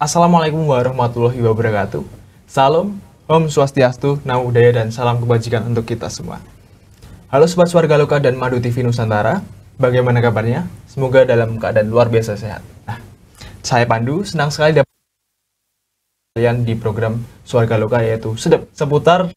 Assalamualaikum warahmatullahi wabarakatuh. Salam, Om Swastiastu, Namo Buddhaya, dan salam kebajikan untuk kita semua. Halo Sobat Swargaloka dan Madu TV Nusantara, bagaimana kabarnya? Semoga dalam keadaan luar biasa sehat. Nah, saya Pandu, senang sekali dapat kalian di program Swargaloka, yaitu seputar.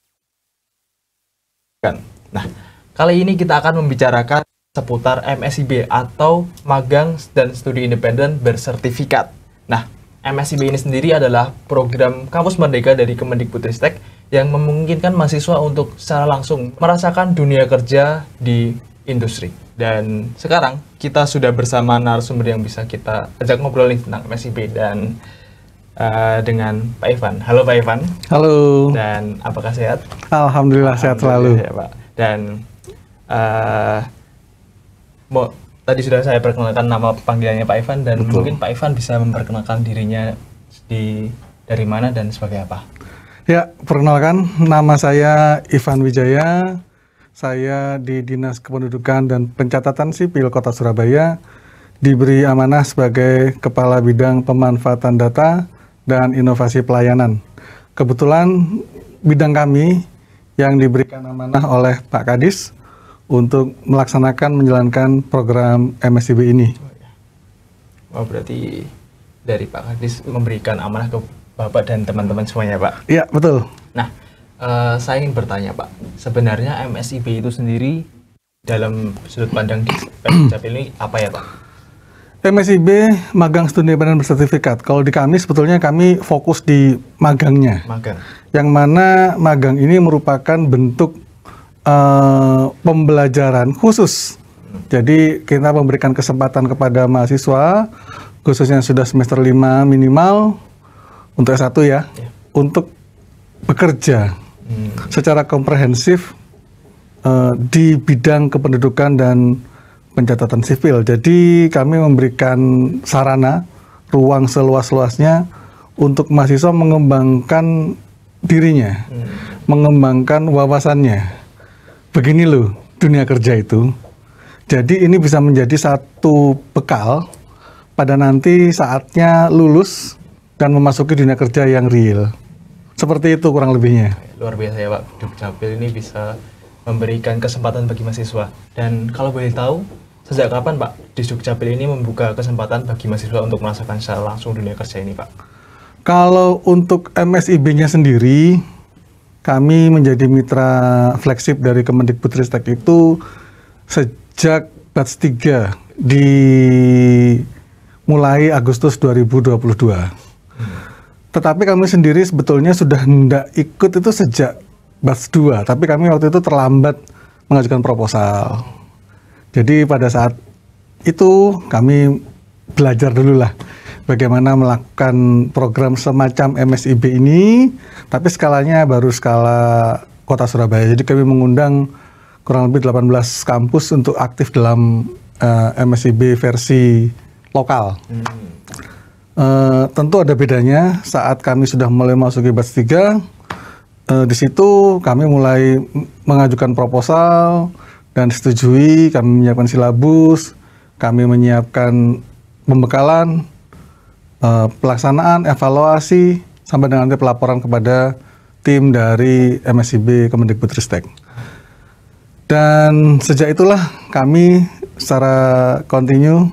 Nah, kali ini kita akan membicarakan seputar MSIB atau Magang dan Studi Independen Bersertifikat. Nah, MSIB ini sendiri adalah program kampus merdeka dari Kemendikbudristek yang memungkinkan mahasiswa untuk secara langsung merasakan dunia kerja di industri. Dan sekarang kita sudah bersama narasumber yang bisa kita ajak ngobrol nih tentang MSIB dan dengan Pak Ivan. Halo Pak Ivan. Halo. Dan apakah sehat? Alhamdulillah sehat selalu. Ya, Pak. Dan tadi sudah saya perkenalkan nama panggilannya Pak Ivan, dan Betul. mungkin Pak Ivan bisa memperkenalkan dirinya dari mana dan sebagai apa. Ya, perkenalkan, nama saya Ivan Wijaya. Saya di Dinas Kependudukan dan Pencatatan Sipil Kota Surabaya diberi amanah sebagai Kepala Bidang Pemanfaatan Data dan Inovasi Pelayanan. Kebetulan bidang kami yang diberikan amanah oleh Pak Kadis untuk melaksanakan menjalankan program MSIB ini. Oh, berarti dari Pak Kadis memberikan amanah ke Bapak dan teman-teman semuanya, Pak? Iya, betul. Nah, saya ingin bertanya, Pak. Sebenarnya MSIB itu sendiri dalam sudut pandang di Dukcapil ini apa ya, Pak? MSIB Magang Studi Independen Bersertifikat. Kalau di kami sebetulnya kami fokus di magangnya. Magang. Yang mana magang ini merupakan bentuk pembelajaran khusus. Jadi kita memberikan kesempatan kepada mahasiswa, khususnya sudah semester 5 minimal, untuk S1 ya, untuk bekerja secara komprehensif di bidang kependudukan dan pencatatan sipil. Jadi kami memberikan sarana, ruang seluas-luasnya untuk mahasiswa mengembangkan dirinya, mengembangkan wawasannya. Begini loh dunia kerja itu. Jadi ini bisa menjadi satu bekal pada nanti saatnya lulus dan memasuki dunia kerja yang real. Seperti itu kurang lebihnya. Luar biasa ya, Pak. Dukcapil ini bisa memberikan kesempatan bagi mahasiswa. Dan kalau boleh tahu, sejak kapan Pak di Dukcapil ini membuka kesempatan bagi mahasiswa untuk merasakan secara langsung dunia kerja ini, Pak? Kalau untuk MSIB-nya sendiri, kami menjadi mitra flagship dari Kemendikbudristek itu sejak batch 3 di mulai Agustus 2022. Tetapi kami sendiri sebetulnya sudah hendak ikut itu sejak batch 2, tapi kami waktu itu terlambat mengajukan proposal. Jadi pada saat itu kami belajar dulu lah bagaimana melakukan program semacam MSIB ini, tapi skalanya baru skala Kota Surabaya. Jadi kami mengundang kurang lebih 18 kampus untuk aktif dalam MSIB versi lokal. Tentu ada bedanya saat kami sudah mulai masuki batch 3, di situ kami mulai mengajukan proposal dan disetujui, kami menyiapkan silabus, kami menyiapkan pembekalan, pelaksanaan, evaluasi, sampai dengan nanti pelaporan kepada tim dari MSIB Kemendikbudristek. Dan sejak itulah kami secara kontinu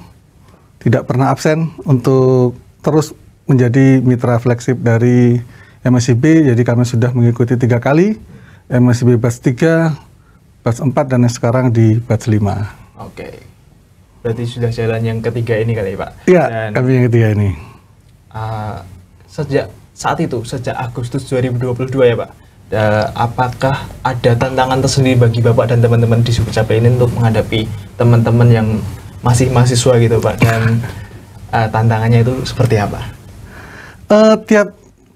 tidak pernah absen untuk terus menjadi mitra flagship dari MSIB. Jadi kami sudah mengikuti 3 kali MSIB batch 3, batch 4, dan sekarang di batch 5. Oke. Berarti sudah jalan yang ketiga ini kali ya, Pak? Iya, kami yang ketiga ini. Sejak Agustus 2022 ya, Pak, apakah ada tantangan tersendiri bagi Bapak dan teman-teman di Dukcapil ini untuk menghadapi teman-teman yang masih mahasiswa gitu, Pak, dan tantangannya itu seperti apa?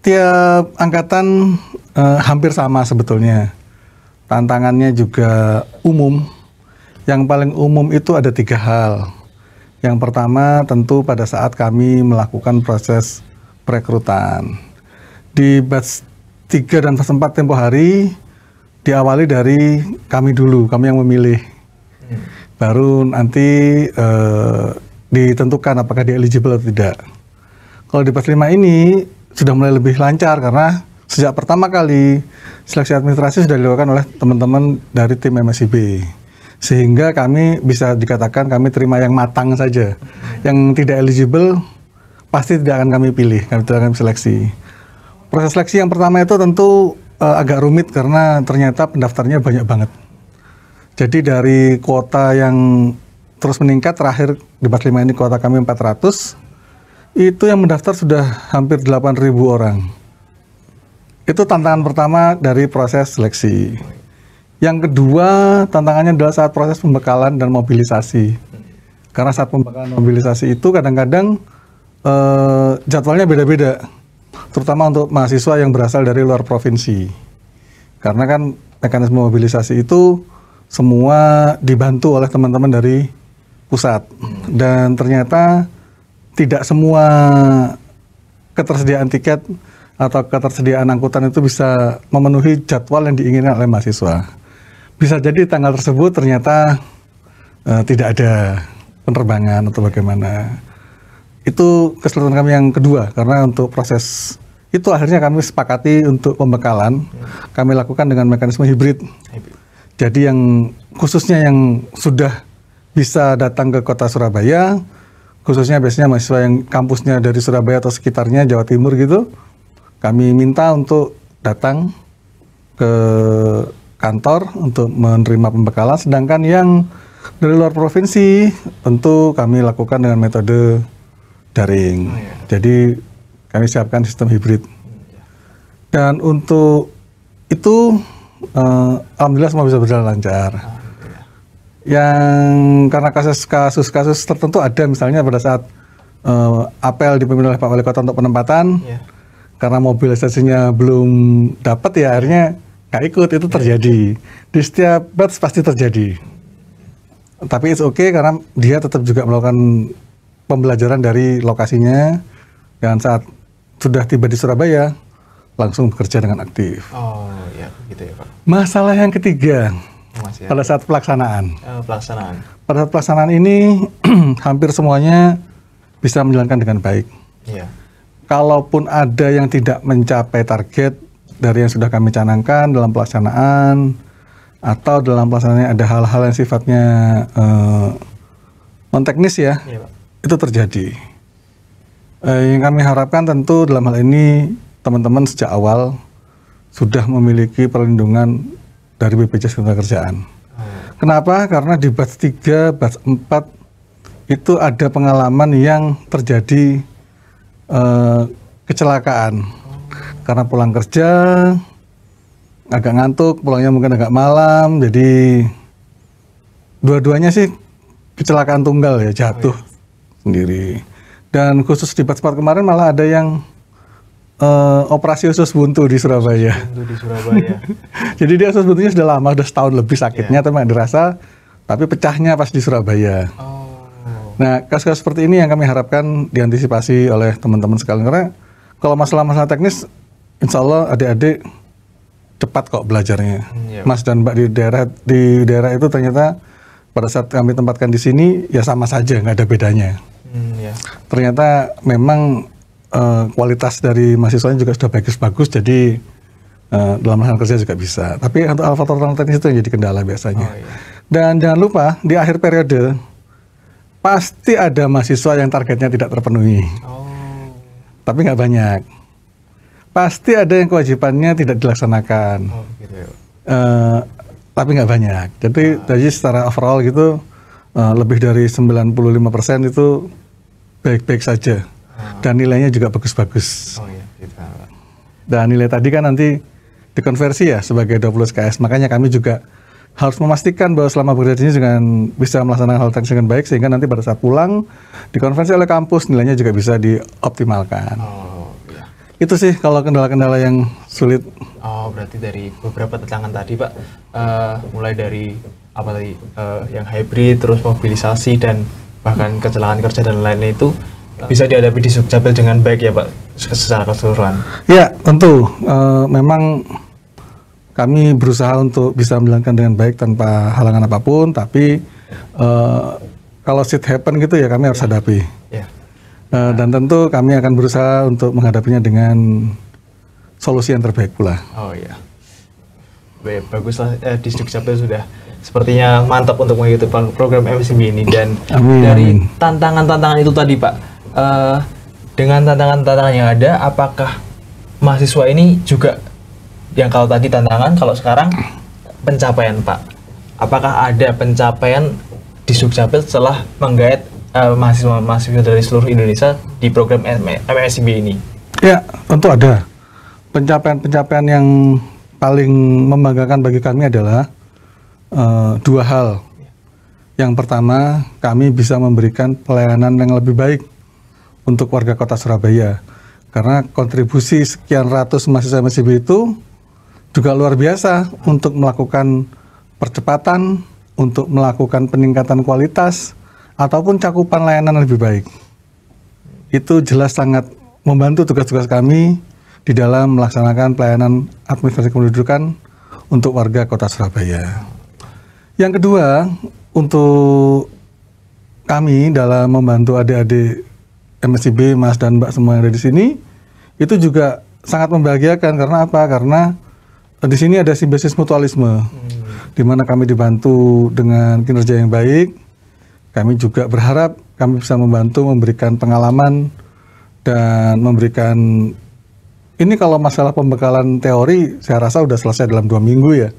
Tiap angkatan hampir sama sebetulnya. Tantangannya juga umum. Yang paling umum itu ada 3 hal. Yang pertama tentu pada saat kami melakukan proses perekrutan. Di batch 3 dan batch 4 tempo hari diawali dari kami dulu, kami yang memilih. Baru nanti ditentukan apakah dia eligible atau tidak. Kalau di batch 5 ini sudah mulai lebih lancar karena sejak pertama kali seleksi administrasi sudah dilakukan oleh teman-teman dari tim MSIB. Sehingga kami bisa dikatakan kami terima yang matang saja. Yang tidak eligible pasti tidak akan kami pilih, kami tidak akan seleksi. Proses seleksi yang pertama itu tentu agak rumit karena ternyata pendaftarnya banyak banget. Jadi dari kuota yang terus meningkat, terakhir di batch 5 ini kuota kami 400, itu yang mendaftar sudah hampir 8.000 orang. Itu tantangan pertama dari proses seleksi. Yang kedua, tantangannya adalah saat proses pembekalan dan mobilisasi. Karena saat pembekalan dan mobilisasi itu kadang-kadang jadwalnya beda-beda. Terutama untuk mahasiswa yang berasal dari luar provinsi. Karena kan mekanisme mobilisasi itu semua dibantu oleh teman-teman dari pusat. Dan ternyata tidak semua ketersediaan tiket atau ketersediaan angkutan itu bisa memenuhi jadwal yang diinginkan oleh mahasiswa. Bisa jadi tanggal tersebut ternyata tidak ada penerbangan atau bagaimana. Itu kesulitan kami yang kedua, karena untuk proses itu akhirnya kami sepakati untuk pembekalan, kami lakukan dengan mekanisme hibrid. Jadi yang khususnya yang sudah bisa datang ke kota Surabaya, khususnya biasanya mahasiswa yang kampusnya dari Surabaya atau sekitarnya, Jawa Timur gitu, kami minta untuk datang ke kantor untuk menerima pembekalan, sedangkan yang dari luar provinsi tentu kami lakukan dengan metode daring. Jadi kami siapkan sistem hibrid. Dan untuk itu alhamdulillah semua bisa berjalan lancar. Yang karena kasus-kasus tertentu ada, misalnya pada saat apel dipimpin oleh Pak Wali Kota untuk penempatan, karena mobilisasinya belum dapat ya akhirnya nggak ikut, itu terjadi. Di setiap batch pasti terjadi. Tapi it's okay karena dia tetap juga melakukan pembelajaran dari lokasinya, dan saat sudah tiba di Surabaya langsung bekerja dengan aktif. Oh ya, gitu ya Pak. Masalah yang ketiga, pada saat pelaksanaan. Pada saat pelaksanaan ini hampir semuanya bisa menjalankan dengan baik. Iya. Kalaupun ada yang tidak mencapai target dari yang sudah kami canangkan dalam pelaksanaan, atau dalam pelaksanaannya ada hal-hal yang sifatnya non-teknis ya, iya, Pak, itu terjadi. Yang kami harapkan tentu dalam hal ini teman-teman sejak awal sudah memiliki perlindungan dari BPJS Ketenagakerjaan. Kenapa? Karena di batch 3, batch 4 itu ada pengalaman yang terjadi kecelakaan. Karena pulang kerja agak ngantuk, pulangnya mungkin agak malam, jadi dua-duanya sih kecelakaan tunggal ya, jatuh sendiri. Dan khusus di batch 4 kemarin malah ada yang operasi usus buntu di Surabaya. Jadi dia usus buntunya sudah lama, sudah setahun lebih sakitnya, tapi nggak dirasa, tapi pecahnya pas di Surabaya. Nah, kasus-kasus seperti ini yang kami harapkan diantisipasi oleh teman-teman sekalian, karena kalau masalah-masalah teknis, insya Allah adik-adik cepat kok belajarnya. Mas dan Mbak di daerah itu ternyata pada saat kami tempatkan di sini ya sama saja, nggak ada bedanya. Ternyata memang kualitas dari mahasiswanya juga sudah bagus-bagus, jadi dalam hal kerja juga bisa. Tapi untuk faktor teknis itu yang jadi kendala biasanya. Dan jangan lupa di akhir periode pasti ada mahasiswa yang targetnya tidak terpenuhi. Tapi nggak banyak. Pasti ada yang kewajibannya tidak dilaksanakan. Tapi nggak banyak. Jadi secara overall gitu lebih dari 95% itu baik-baik saja. Dan nilainya juga bagus-bagus. Dan nilai tadi kan nanti dikonversi ya sebagai 20 SKS. Makanya kami juga harus memastikan bahwa selama bekerja di sini dengan bisa melaksanakan hal teknis dengan baik, sehingga nanti pada saat pulang dikonversi oleh kampus, nilainya juga bisa dioptimalkan. Itu sih kalau kendala-kendala yang sulit. Berarti dari beberapa tantangan tadi Pak, mulai dari apa tadi, yang hybrid, terus mobilisasi dan bahkan kecelakaan kerja dan lain-lain itu bisa dihadapi di Sukcapil dengan baik ya Pak, secara keseluruhan. Ya tentu, memang kami berusaha untuk bisa menjalankan dengan baik tanpa halangan apapun, tapi kalau shit happen gitu ya kami harus hadapi. Dan tentu kami akan berusaha untuk menghadapinya dengan solusi yang terbaik pula. Oh iya. Baguslah, Distrik Capil sudah sepertinya mantap untuk mengikuti program MSIB ini. Dan dari tantangan-tantangan itu tadi Pak, dengan tantangan-tantangan yang ada, apakah mahasiswa ini juga yang kalau tadi tantangan, kalau sekarang pencapaian Pak? Apakah ada pencapaian di Dukcapil setelah menggait mahasiswa-mahasiswa dari seluruh Indonesia di program MSIB ini? Ya, tentu ada. Pencapaian-pencapaian yang paling membanggakan bagi kami adalah dua hal. Yang pertama, kami bisa memberikan pelayanan yang lebih baik untuk warga kota Surabaya. Karena kontribusi sekian ratus mahasiswa MSIB itu juga luar biasa untuk melakukan percepatan, untuk melakukan peningkatan kualitas, ataupun cakupan layanan lebih baik. Itu jelas sangat membantu tugas-tugas kami di dalam melaksanakan pelayanan administrasi kependudukan untuk warga kota Surabaya. Yang kedua, untuk kami dalam membantu adik-adik MSIB, Mas dan Mbak semua yang ada di sini, itu juga sangat membahagiakan. Karena apa? Karena di sini ada simbiosis mutualisme, di mana kami dibantu dengan kinerja yang baik. Kami juga berharap kami bisa membantu memberikan pengalaman dan memberikan, ini kalau masalah pembekalan teori saya rasa sudah selesai dalam 2 minggu ya.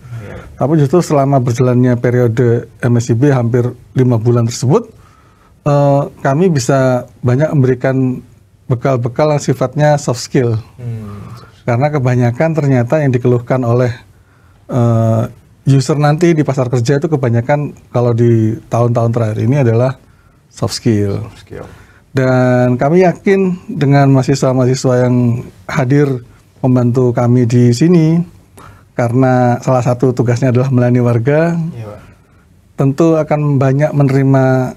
Tapi justru selama berjalannya periode MSIB hampir 5 bulan tersebut, kami bisa banyak memberikan bekal-bekal yang sifatnya soft skill. Karena kebanyakan ternyata yang dikeluhkan oleh user nanti di pasar kerja itu kebanyakan kalau di tahun-tahun terakhir ini adalah soft skill. Dan kami yakin dengan mahasiswa-mahasiswa yang hadir membantu kami di sini, karena salah satu tugasnya adalah melayani warga, tentu akan banyak menerima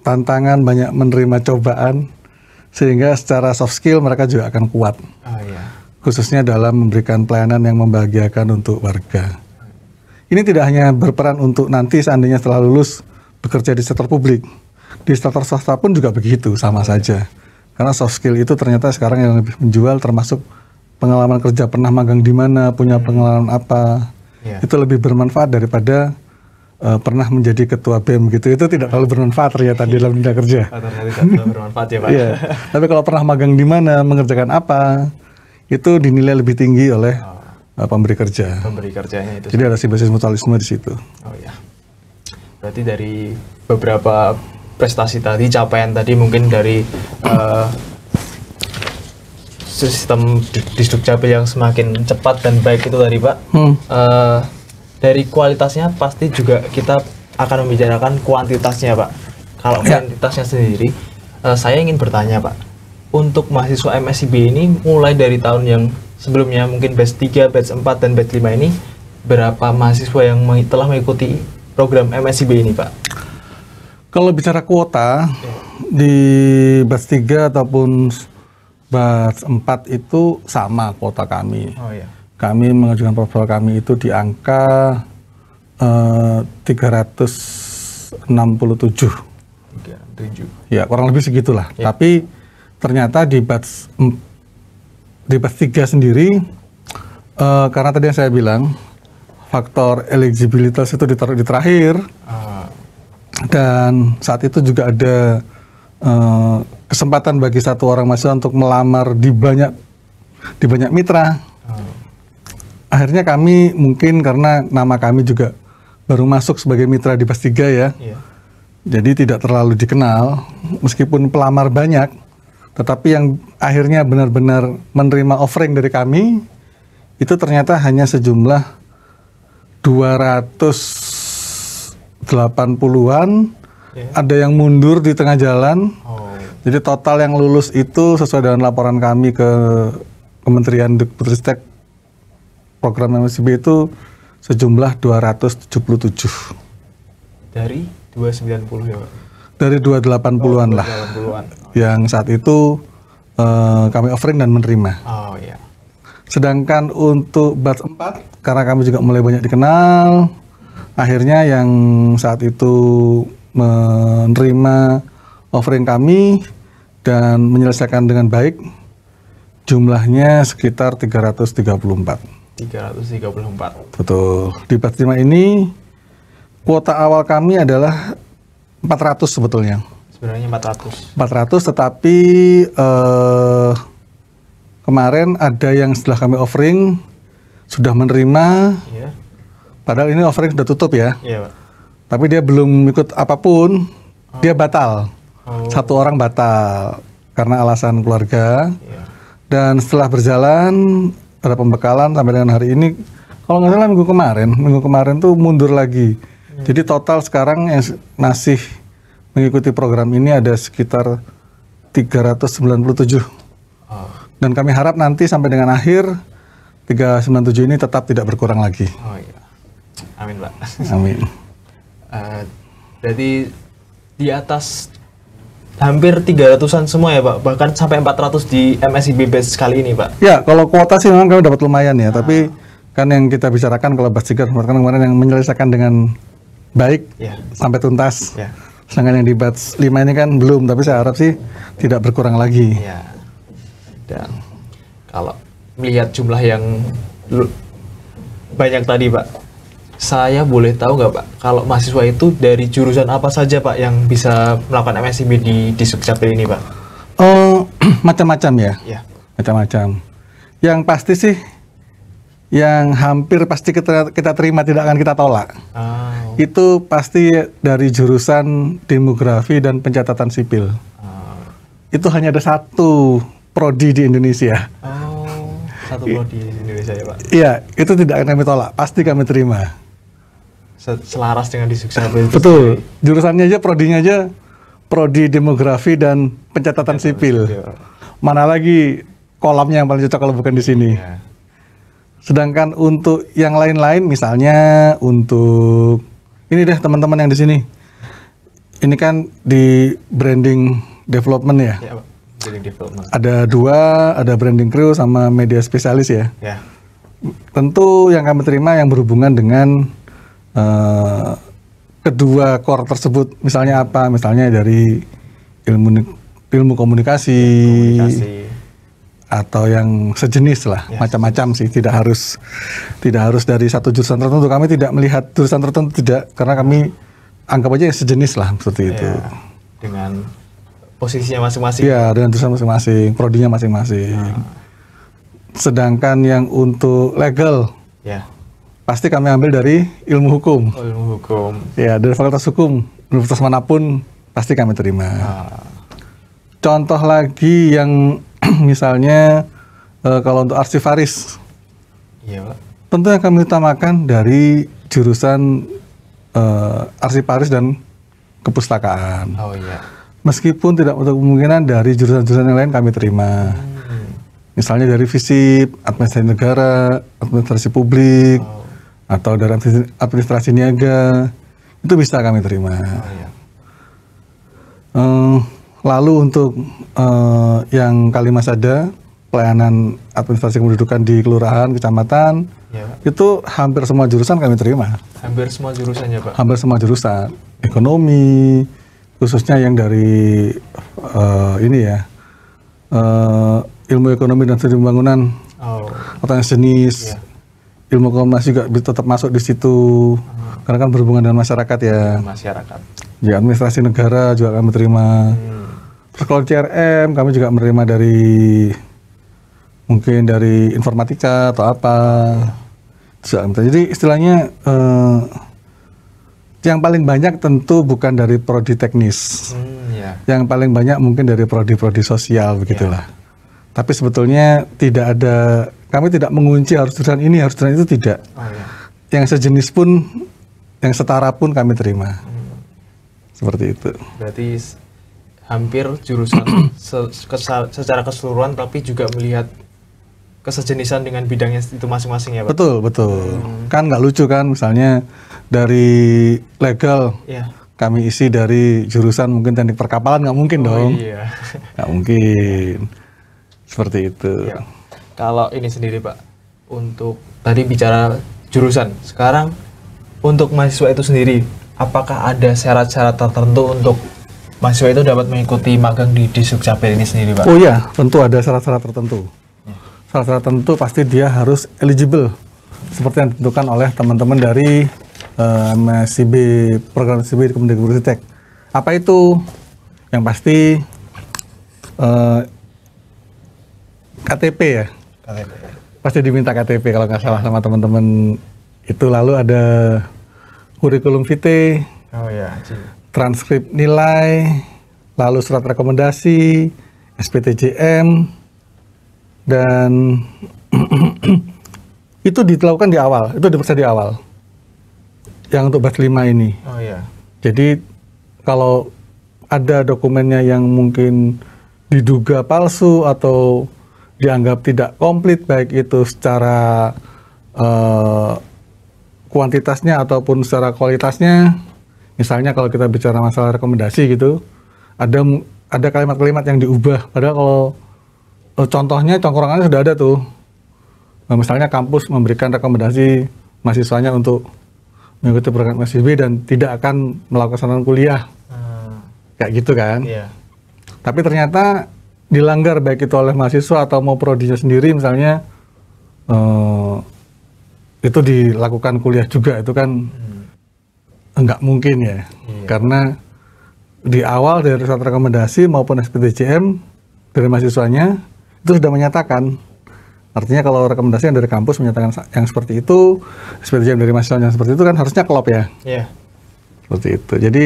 tantangan, banyak menerima cobaan, sehingga secara soft skill mereka juga akan kuat. Khususnya dalam memberikan pelayanan yang membahagiakan untuk warga. Ini tidak hanya berperan untuk nanti seandainya setelah lulus bekerja di sektor publik. Di sektor swasta pun juga begitu, sama saja. Karena soft skill itu ternyata sekarang yang lebih menjual, termasuk pengalaman kerja, pernah magang di mana, punya pengalaman apa. Itu lebih bermanfaat daripada pernah menjadi ketua BEM gitu. Itu tidak terlalu bermanfaat ternyata di dalam dunia kerja. Tidak bermanfaat ya Pak. Tapi kalau pernah magang di mana, mengerjakan apa, itu dinilai lebih tinggi oleh pemberi kerja. Pemberi kerjanya itu. Jadi ada simbiosis mutualisme di situ. Oh ya. Berarti dari beberapa prestasi tadi, capaian tadi, mungkin dari sistem di Dukcapil yang semakin cepat dan baik itu tadi Pak. Dari kualitasnya pasti juga kita akan membicarakan kuantitasnya Pak. Kalau kuantitasnya sendiri, saya ingin bertanya Pak. Untuk mahasiswa MSIB ini mulai dari tahun yang sebelumnya mungkin batch 3, batch 4, dan batch 5 ini, berapa mahasiswa yang telah mengikuti program MSIB ini Pak? Kalau bicara kuota, di batch 3 ataupun batch 4 itu sama kuota kami. Kami mengajukan proposal kami itu di angka 367. Ya, kurang lebih segitulah. Tapi ternyata di batch 3 sendiri, karena tadi yang saya bilang faktor eligibilitas itu ditaruh di terakhir, dan saat itu juga ada kesempatan bagi satu orang mahasiswa untuk melamar di banyak mitra. Akhirnya kami mungkin karena nama kami juga baru masuk sebagai mitra di batch 3 ya, jadi tidak terlalu dikenal meskipun pelamar banyak. Tetapi yang akhirnya benar-benar menerima offering dari kami, itu ternyata hanya sejumlah 280-an, ada yang mundur di tengah jalan. Jadi total yang lulus itu sesuai dengan laporan kami ke Kementerian Dikbudristek program MSIB itu sejumlah 277. Dari 290 ya Pak? Dari 280-an lah. Yang saat itu kami offering dan menerima. Sedangkan untuk batch 4, karena kami juga mulai banyak dikenal, akhirnya yang saat itu menerima offering kami dan menyelesaikan dengan baik, jumlahnya sekitar 334. 334. Betul. Di batch 5 ini kuota awal kami adalah 400 sebetulnya. Sebenarnya 400. 400, tetapi kemarin ada yang setelah kami offering sudah menerima, Iya. padahal ini offering sudah tutup ya. Iya, Pak. Tapi dia belum ikut apapun, dia batal. Oh. Satu orang batal karena alasan keluarga. Iya. Dan setelah berjalan, ada pembekalan sampai dengan hari ini. Kalau nggak salah minggu kemarin tuh mundur lagi. Jadi total sekarang yang masih mengikuti program ini ada sekitar 397. Oh. Dan kami harap nanti sampai dengan akhir 397 ini tetap tidak berkurang lagi. Oh iya. Amin, Pak. Amin. Jadi di atas hampir 300-an semua ya, Pak. Bahkan sampai 400 di MSIB batch kali ini, Pak. Ya, kalau kuota sih memang kami dapat lumayan ya. Tapi kan yang kita bicarakan kalau batch 3 kemarin yang menyelesaikan dengan baik Ya. sampai tuntas. Ya. Sedangkan yang di batch 5 ini kan belum, tapi saya harap sih tidak berkurang lagi. Ya. Dan kalau melihat jumlah yang banyak tadi, Pak, saya boleh tahu nggak, Pak, kalau mahasiswa itu dari jurusan apa saja, Pak, yang bisa melakukan MSIB di Sukcapil ini, Pak? Macam-macam ya. Ya. Macam-macam. Yang pasti sih, yang hampir pasti kita terima, tidak akan kita tolak. Oh. Itu pasti dari jurusan demografi dan pencatatan sipil. Oh. Itu hanya ada satu prodi di Indonesia. Oh. Satu prodi di Indonesia ya, Pak? Iya, itu tidak akan kami tolak, pasti kami terima. Selaras dengan di Sukcapil. Betul, jurusannya aja, prodinya aja, prodi demografi dan pencatatan sipil. Mana lagi kolamnya yang paling cocok kalau bukan di sini. Ya. Sedangkan untuk yang lain-lain, misalnya untuk ini deh teman-teman yang di sini, ini kan di branding development ya. Ya, Pak. Branding development. Ada dua, ada branding crew sama media spesialis ya. Ya. Tentu yang kami terima yang berhubungan dengan kedua core tersebut, misalnya apa? Misalnya dari ilmu komunikasi, atau yang sejenis lah, Ya, macam-macam sih. Tidak harus dari satu jurusan tertentu. Kami tidak melihat jurusan tertentu, tidak, karena kami anggap aja yang sejenis lah seperti itu. Ya. Dengan posisinya masing-masing. Iya, dengan jurusan masing-masing, prodinya masing-masing. Sedangkan yang untuk legal, Ya. pasti kami ambil dari ilmu hukum. Oh, ilmu hukum. Ya, dari fakultas hukum, universitas manapun pasti kami terima. Contoh lagi yang misalnya kalau untuk arsivaris, Iya, Pak. tentu yang kami utamakan dari jurusan arsivaris dan kepustakaan. Oh iya. Meskipun tidak untuk kemungkinan dari jurusan-jurusan yang lain kami terima. Misalnya dari FISIP, administrasi negara, administrasi publik, atau dari administrasi niaga, itu bisa kami terima. Oh iya. Lalu untuk yang Kalimasada, pelayanan administrasi kependudukan di kelurahan, kecamatan, Ya, Pak. itu hampir semua jurusan kami terima. Hampir semua jurusannya, Pak. Hampir semua jurusan. Ekonomi, khususnya yang dari ini ya, ilmu ekonomi dan studi pembangunan, Oh. atau yang jenis. Iya. Ilmu komunikasi juga tetap masuk di situ, karena kan berhubungan dengan masyarakat ya. Masyarakat. Ya, administrasi negara juga kami terima. Terus kalau CRM kami juga menerima dari mungkin dari informatika atau apa. Jadi istilahnya yang paling banyak tentu bukan dari prodi teknis. Ya. Yang paling banyak mungkin dari prodi-prodi sosial begitulah. Tapi sebetulnya tidak ada, kami tidak mengunci harus jurusan ini, harus jurusan itu, tidak. Oh iya. Yang sejenis pun, yang setara pun kami terima. Seperti itu. Berarti hampir jurusan secara keseluruhan, tapi juga melihat kesejenisan dengan bidangnya itu masing-masing ya, Pak? Betul, betul. Kan nggak lucu kan, misalnya dari legal, Iya. kami isi dari jurusan mungkin teknik perkapalan, nggak mungkin dong. Iya. Nggak mungkin. Seperti itu. Ya. Kalau ini sendiri, Pak, untuk tadi bicara jurusan, sekarang untuk mahasiswa itu sendiri, apakah ada syarat-syarat tertentu untuk mahasiswa itu dapat mengikuti magang di Disdukcapil ini sendiri, Pak? Oh iya, tentu ada syarat-syarat tertentu. Syarat-syarat tertentu pasti dia harus eligible, seperti yang ditentukan oleh teman-teman dari MSIB, program MSIB di Kemendikbudristek. Apa itu? Yang pasti KTP ya. KTP. Pasti diminta KTP kalau nggak salah sama teman-teman itu. Lalu ada kurikulum vitae, Oh ya, transkrip nilai, lalu surat rekomendasi, SPTJM, dan itu dilakukan di awal, itu diperiksa di awal. Yang untuk batch 5 ini. Oh ya. Jadi kalau ada dokumennya yang mungkin diduga palsu atau dianggap tidak komplit, baik itu secara kuantitasnya ataupun secara kualitasnya, misalnya kalau kita bicara masalah rekomendasi gitu, ada kalimat-kalimat yang diubah, padahal kalau contohnya congkrongannya sudah ada tuh. Nah, misalnya kampus memberikan rekomendasi mahasiswanya untuk mengikuti program MSIB dan tidak akan melakukan kuliah, kayak gitu kan. Iya. Tapi ternyata dilanggar baik itu oleh mahasiswa atau mau prodinya sendiri, misalnya itu dilakukan kuliah juga, itu kan enggak mungkin ya. Iya. Karena di awal dari surat rekomendasi maupun SPTJM dari mahasiswanya itu sudah menyatakan. Artinya kalau rekomendasi yang dari kampus menyatakan yang seperti itu, SPTJM dari mahasiswa yang seperti itu kan harusnya klop ya. Iya. Seperti itu. Jadi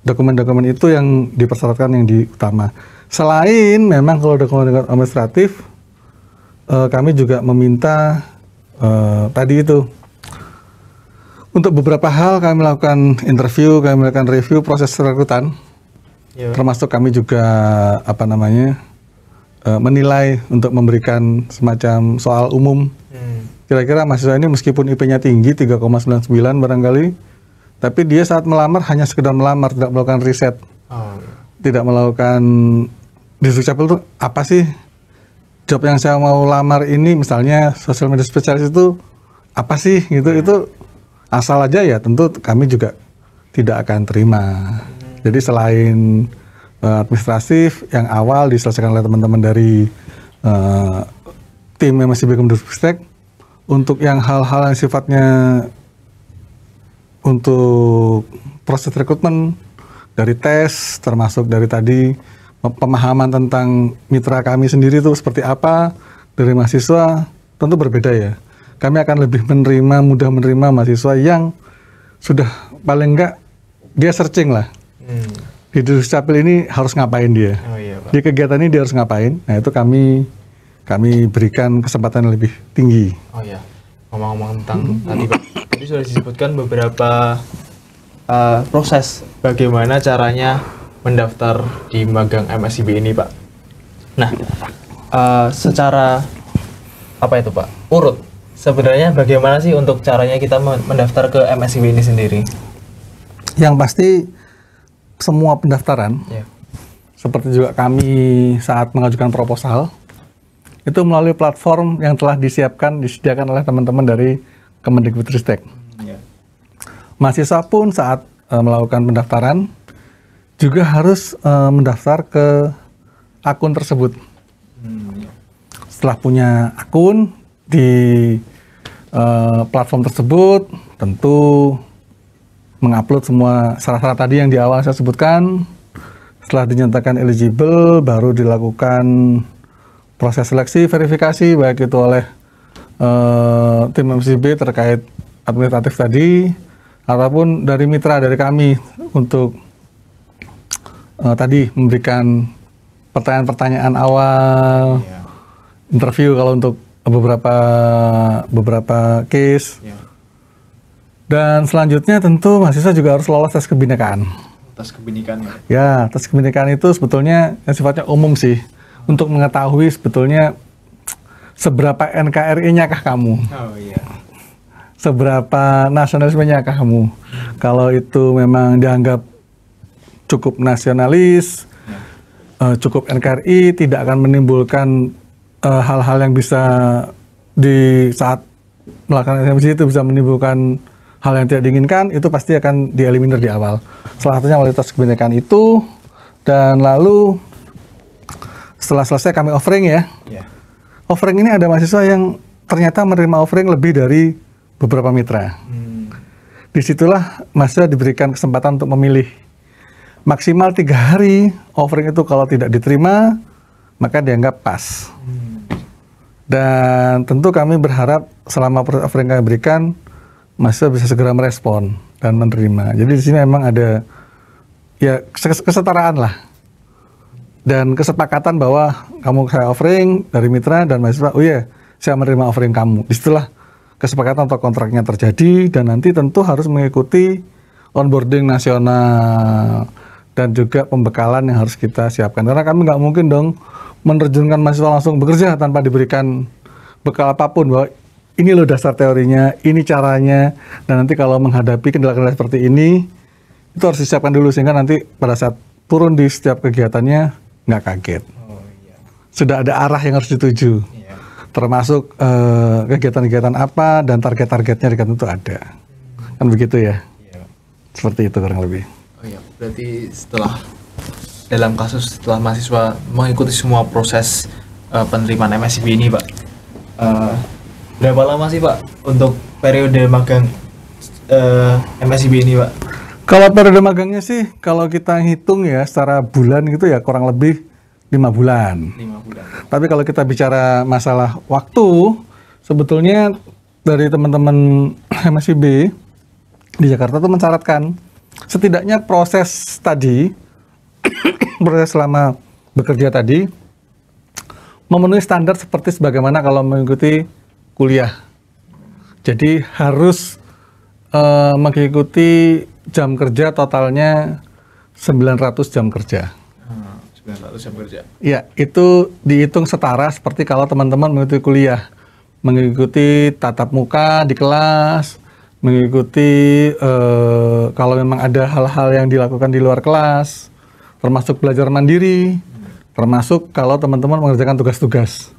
dokumen-dokumen itu yang dipersyaratkan yang utama. Selain memang kalau dokumen administratif, kami juga meminta tadi itu untuk beberapa hal kami melakukan interview, kami melakukan review proses rekrutan, termasuk kami juga menilai untuk memberikan semacam soal umum. Kira-kira mahasiswa ini meskipun IP-nya tinggi 3,99 barangkali, tapi dia saat melamar hanya sekedar melamar, tidak melakukan riset, tidak melakukan di Disdukcapil itu apa sih job yang saya mau lamar ini, misalnya social media spesialis itu apa sih gitu. Itu asal aja ya tentu kami juga tidak akan terima. Jadi selain administratif yang awal diselesaikan oleh teman-teman dari tim MSIB Kemendikbudristek, untuk yang hal-hal yang sifatnya untuk proses rekrutmen dari tes, termasuk dari tadi pemahaman tentang mitra kami sendiri itu seperti apa dari mahasiswa, tentu berbeda ya. Kami akan lebih mudah menerima mahasiswa yang sudah paling enggak dia searching lah. Di Disdukcapil ini harus ngapain dia? Oh, iya, Pak. Di kegiatan ini dia harus ngapain? Nah itu kami berikan kesempatan yang lebih tinggi. Oh ya, ngomong-ngomong tentang tadi Pak, tadi sudah disebutkan beberapa proses bagaimana caranya mendaftar di magang MSIB ini, Pak. Nah, secara apa itu, Pak? Urut. Sebenarnya bagaimana sih untuk caranya kita mendaftar ke MSIB ini sendiri? Yang pasti semua pendaftaran, seperti juga kami saat mengajukan proposal, itu melalui platform yang telah disediakan oleh teman-teman dari Kemendikbudristek. Mahasiswa pun saat melakukan pendaftaran juga harus mendaftar ke akun tersebut. Setelah punya akun di platform tersebut, tentu mengupload semua syarat-syarat tadi yang di awal saya sebutkan. Setelah dinyatakan eligible, baru dilakukan proses seleksi, verifikasi, baik itu oleh tim MSIB terkait administratif tadi, ataupun dari mitra dari kami untuk tadi memberikan pertanyaan-pertanyaan awal, interview kalau untuk beberapa case. Dan selanjutnya tentu mahasiswa juga harus lolos tes kebinekaan. Tes kebinekaan ya? Ya, tes kebinekaan itu sebetulnya sifatnya umum sih. Untuk mengetahui sebetulnya seberapa NKRI-nya kah kamu? Oh iya. Seberapa nasionalismenya kah kamu? Kalau itu memang dianggap cukup nasionalis, cukup NKRI, tidak akan menimbulkan hal-hal yang bisa di saat melakukan SMC itu bisa menimbulkan hal yang tidak diinginkan, itu pasti akan dieliminir di awal. Salah satunya melalui tes kebinekaan itu, Dan lalu setelah selesai kami offering ya. Ya. Offering ini ada mahasiswa yang ternyata menerima offering lebih dari beberapa mitra. Disitulah mahasiswa diberikan kesempatan untuk memilih. Maksimal 3 hari offering itu kalau tidak diterima, maka dianggap pas. Dan tentu kami berharap selama proses offering kami berikan, mahasiswa bisa segera merespon dan menerima. Jadi di sini memang ada ya kesetaraan lah. Dan kesepakatan bahwa kamu saya offering dari mitra dan mahasiswa, oh iya, saya menerima offering kamu. Disitulah kesepakatan atau kontraknya terjadi dan nanti tentu harus mengikuti onboarding nasional dan juga pembekalan yang harus kita siapkan. Karena kami nggak mungkin dong menerjunkan mahasiswa langsung bekerja tanpa diberikan bekal apapun bahwa ini loh dasar teorinya, ini caranya, dan nanti kalau menghadapi kendala-kendala seperti ini itu harus disiapkan dulu sehingga nanti pada saat turun di setiap kegiatannya nggak kaget. Sudah ada arah yang harus dituju, termasuk kegiatan-kegiatan apa dan target-targetnya itu ada, kan begitu ya? Seperti itu kurang lebih. Oh iya, berarti dalam kasus setelah mahasiswa mengikuti semua proses penerimaan MSIB ini, Pak, berapa lama sih, Pak, untuk periode magang MSIB ini, Pak? Kalau periode magangnya sih, kalau kita hitung ya secara bulan gitu ya kurang lebih 5 bulan. 5 bulan. Tapi kalau kita bicara masalah waktu, sebetulnya dari teman-teman MSIB di Jakarta itu mencatatkan setidaknya proses tadi, proses selama bekerja tadi, memenuhi standar seperti sebagaimana kalau mengikuti kuliah. Jadi harus mengikuti jam kerja totalnya 900 jam kerja. 900 jam kerja. Ya, itu dihitung setara seperti kalau teman-teman mengikuti kuliah. Mengikuti tatap muka di kelas, mengikuti kalau memang ada hal-hal yang dilakukan di luar kelas, termasuk belajar mandiri, termasuk kalau teman-teman mengerjakan tugas-tugas.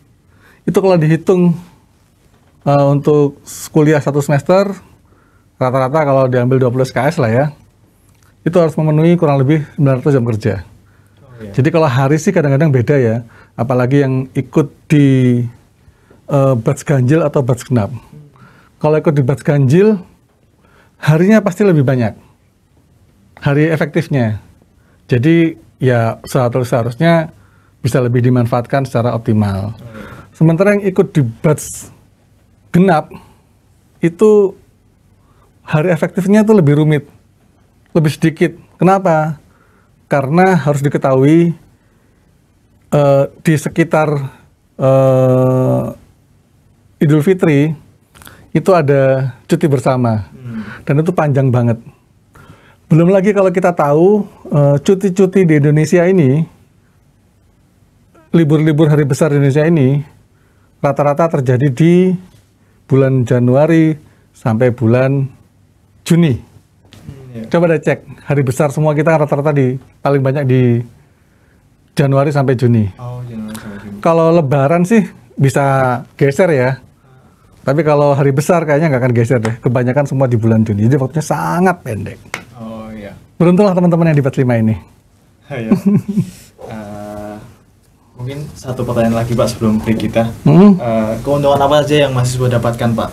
Itu kalau dihitung untuk kuliah 1 semester, rata-rata kalau diambil 20 SKS lah ya, itu harus memenuhi kurang lebih 900 jam kerja. Jadi kalau hari sih kadang-kadang beda ya, apalagi yang ikut di batch ganjil atau batch genap. Kalau ikut di batch ganjil, harinya pasti lebih banyak, hari efektifnya. Jadi ya seharusnya bisa lebih dimanfaatkan secara optimal. Sementara yang ikut di batch genap, itu hari efektifnya itu lebih rumit, lebih sedikit. Kenapa? Karena harus diketahui di sekitar Idul Fitri itu ada cuti bersama dan itu panjang banget. Belum lagi kalau kita tahu cuti-cuti di Indonesia ini, libur-libur hari besar di Indonesia ini rata-rata terjadi di bulan Januari sampai bulan Juni. Coba deh cek, hari besar semua kita rata-rata paling banyak di Januari sampai Juni. Oh, Januari sampai Juni. Kalau Lebaran sih bisa geser ya. Tapi kalau hari besar kayaknya nggak akan geser deh. Kebanyakan semua di bulan Juni. Jadi waktunya sangat pendek. Oh iya. Beruntunglah teman-teman yang di batch 5 ini. Ya. Mungkin satu pertanyaan lagi, Pak, sebelum break kita. Keuntungan apa saja yang mahasiswa dapatkan, Pak,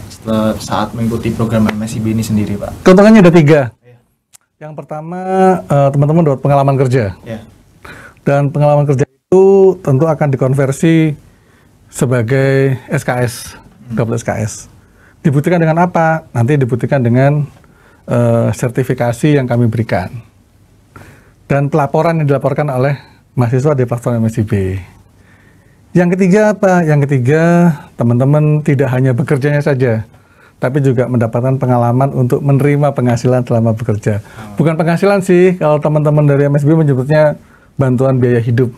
saat mengikuti program MSIB ini sendiri, Pak? Keuntungannya ada 3. Yang pertama, teman-teman dapat pengalaman kerja. Dan pengalaman kerja itu tentu akan dikonversi sebagai SKS, double SKS. Dibuktikan dengan apa? Nanti dibuktikan dengan sertifikasi yang kami berikan. Dan pelaporan yang dilaporkan oleh mahasiswa di platform MSIB. Yang ketiga apa? Yang ketiga, teman-teman tidak hanya bekerjanya saja, tapi juga mendapatkan pengalaman untuk menerima penghasilan selama bekerja. Bukan penghasilan sih, kalau teman-teman dari MSIB menyebutnya bantuan biaya hidup.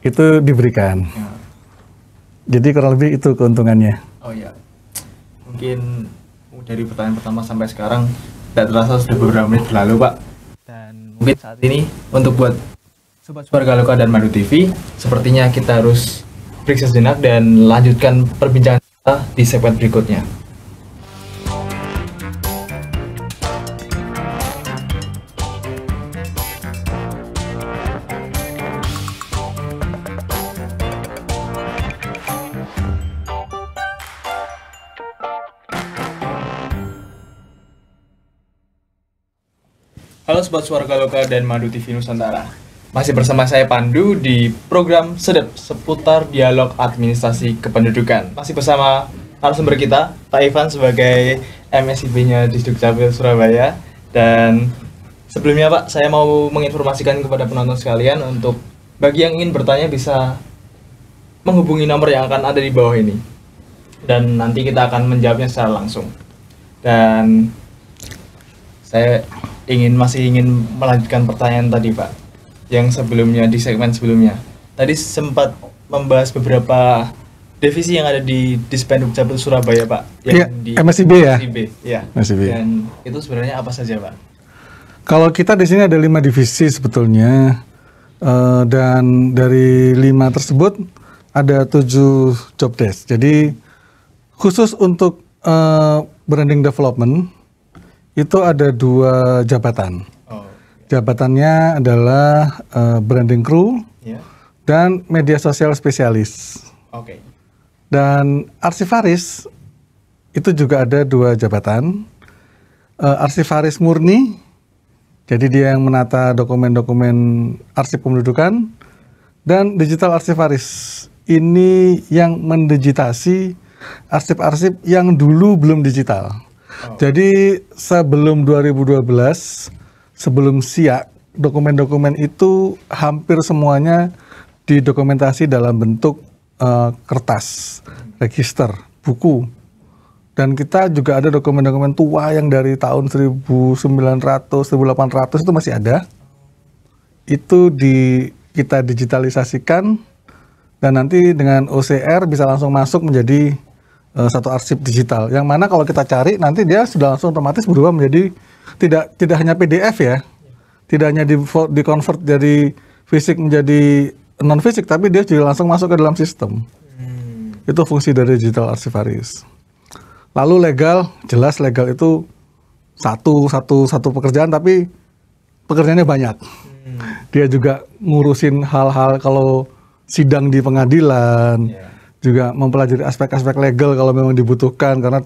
Itu diberikan. Jadi kurang lebih itu keuntungannya. Oh ya, mungkin dari pertanyaan pertama sampai sekarang tidak terasa sudah beberapa menit berlalu, Pak. Dan mungkin saat ini untuk buat Sobat Galoka dan Madu TV, sepertinya kita harus break sejenak dan lanjutkan perbincangan kita di segmen berikutnya. Halo Sobat Suara Lokal dan Madu TV Nusantara. Masih bersama saya Pandu di program Sedep seputar dialog administrasi kependudukan. Masih bersama narasumber kita, Pak Ivan sebagai MSIB-nya Disduk Capil Surabaya. Dan sebelumnya Pak, saya mau menginformasikan kepada penonton sekalian untuk bagi yang ingin bertanya bisa menghubungi nomor yang akan ada di bawah ini. Dan nanti kita akan menjawabnya secara langsung. Dan saya masih ingin melanjutkan pertanyaan tadi Pak, yang sebelumnya di segmen sebelumnya. Tadi sempat membahas beberapa divisi yang ada di Dispenduk Capil Surabaya Pak, yang di MSIB ya. Ya. MSIB. Dan itu sebenarnya apa saja Pak? Kalau kita di sini ada 5 divisi sebetulnya, dan dari 5 tersebut ada 7 job desk. Jadi khusus untuk branding development itu ada 2 jabatan. Jabatannya adalah branding crew dan media sosial spesialis. Dan arsivaris itu juga ada 2 jabatan. Arsivaris murni, jadi dia yang menata dokumen-dokumen arsip kependudukan, dan digital arsivaris ini yang mendigitasi arsip-arsip yang dulu belum digital. Jadi sebelum 2012, sebelum SIAK, dokumen-dokumen itu hampir semuanya didokumentasi dalam bentuk kertas, register, buku. Dan kita juga ada dokumen-dokumen tua yang dari tahun 1900, 1800 itu masih ada. Itu kita digitalisasikan, dan nanti dengan OCR bisa langsung masuk menjadi satu arsip digital, yang mana kalau kita cari nanti dia sudah langsung otomatis berubah menjadi tidak hanya PDF ya, tidak hanya di convert dari fisik menjadi non fisik, tapi dia juga langsung masuk ke dalam sistem. Itu fungsi dari digital arsivaris. Lalu legal, jelas legal itu satu pekerjaan, tapi pekerjaannya banyak. Dia juga ngurusin hal-hal kalau sidang di pengadilan. Juga mempelajari aspek-aspek legal kalau memang dibutuhkan, karena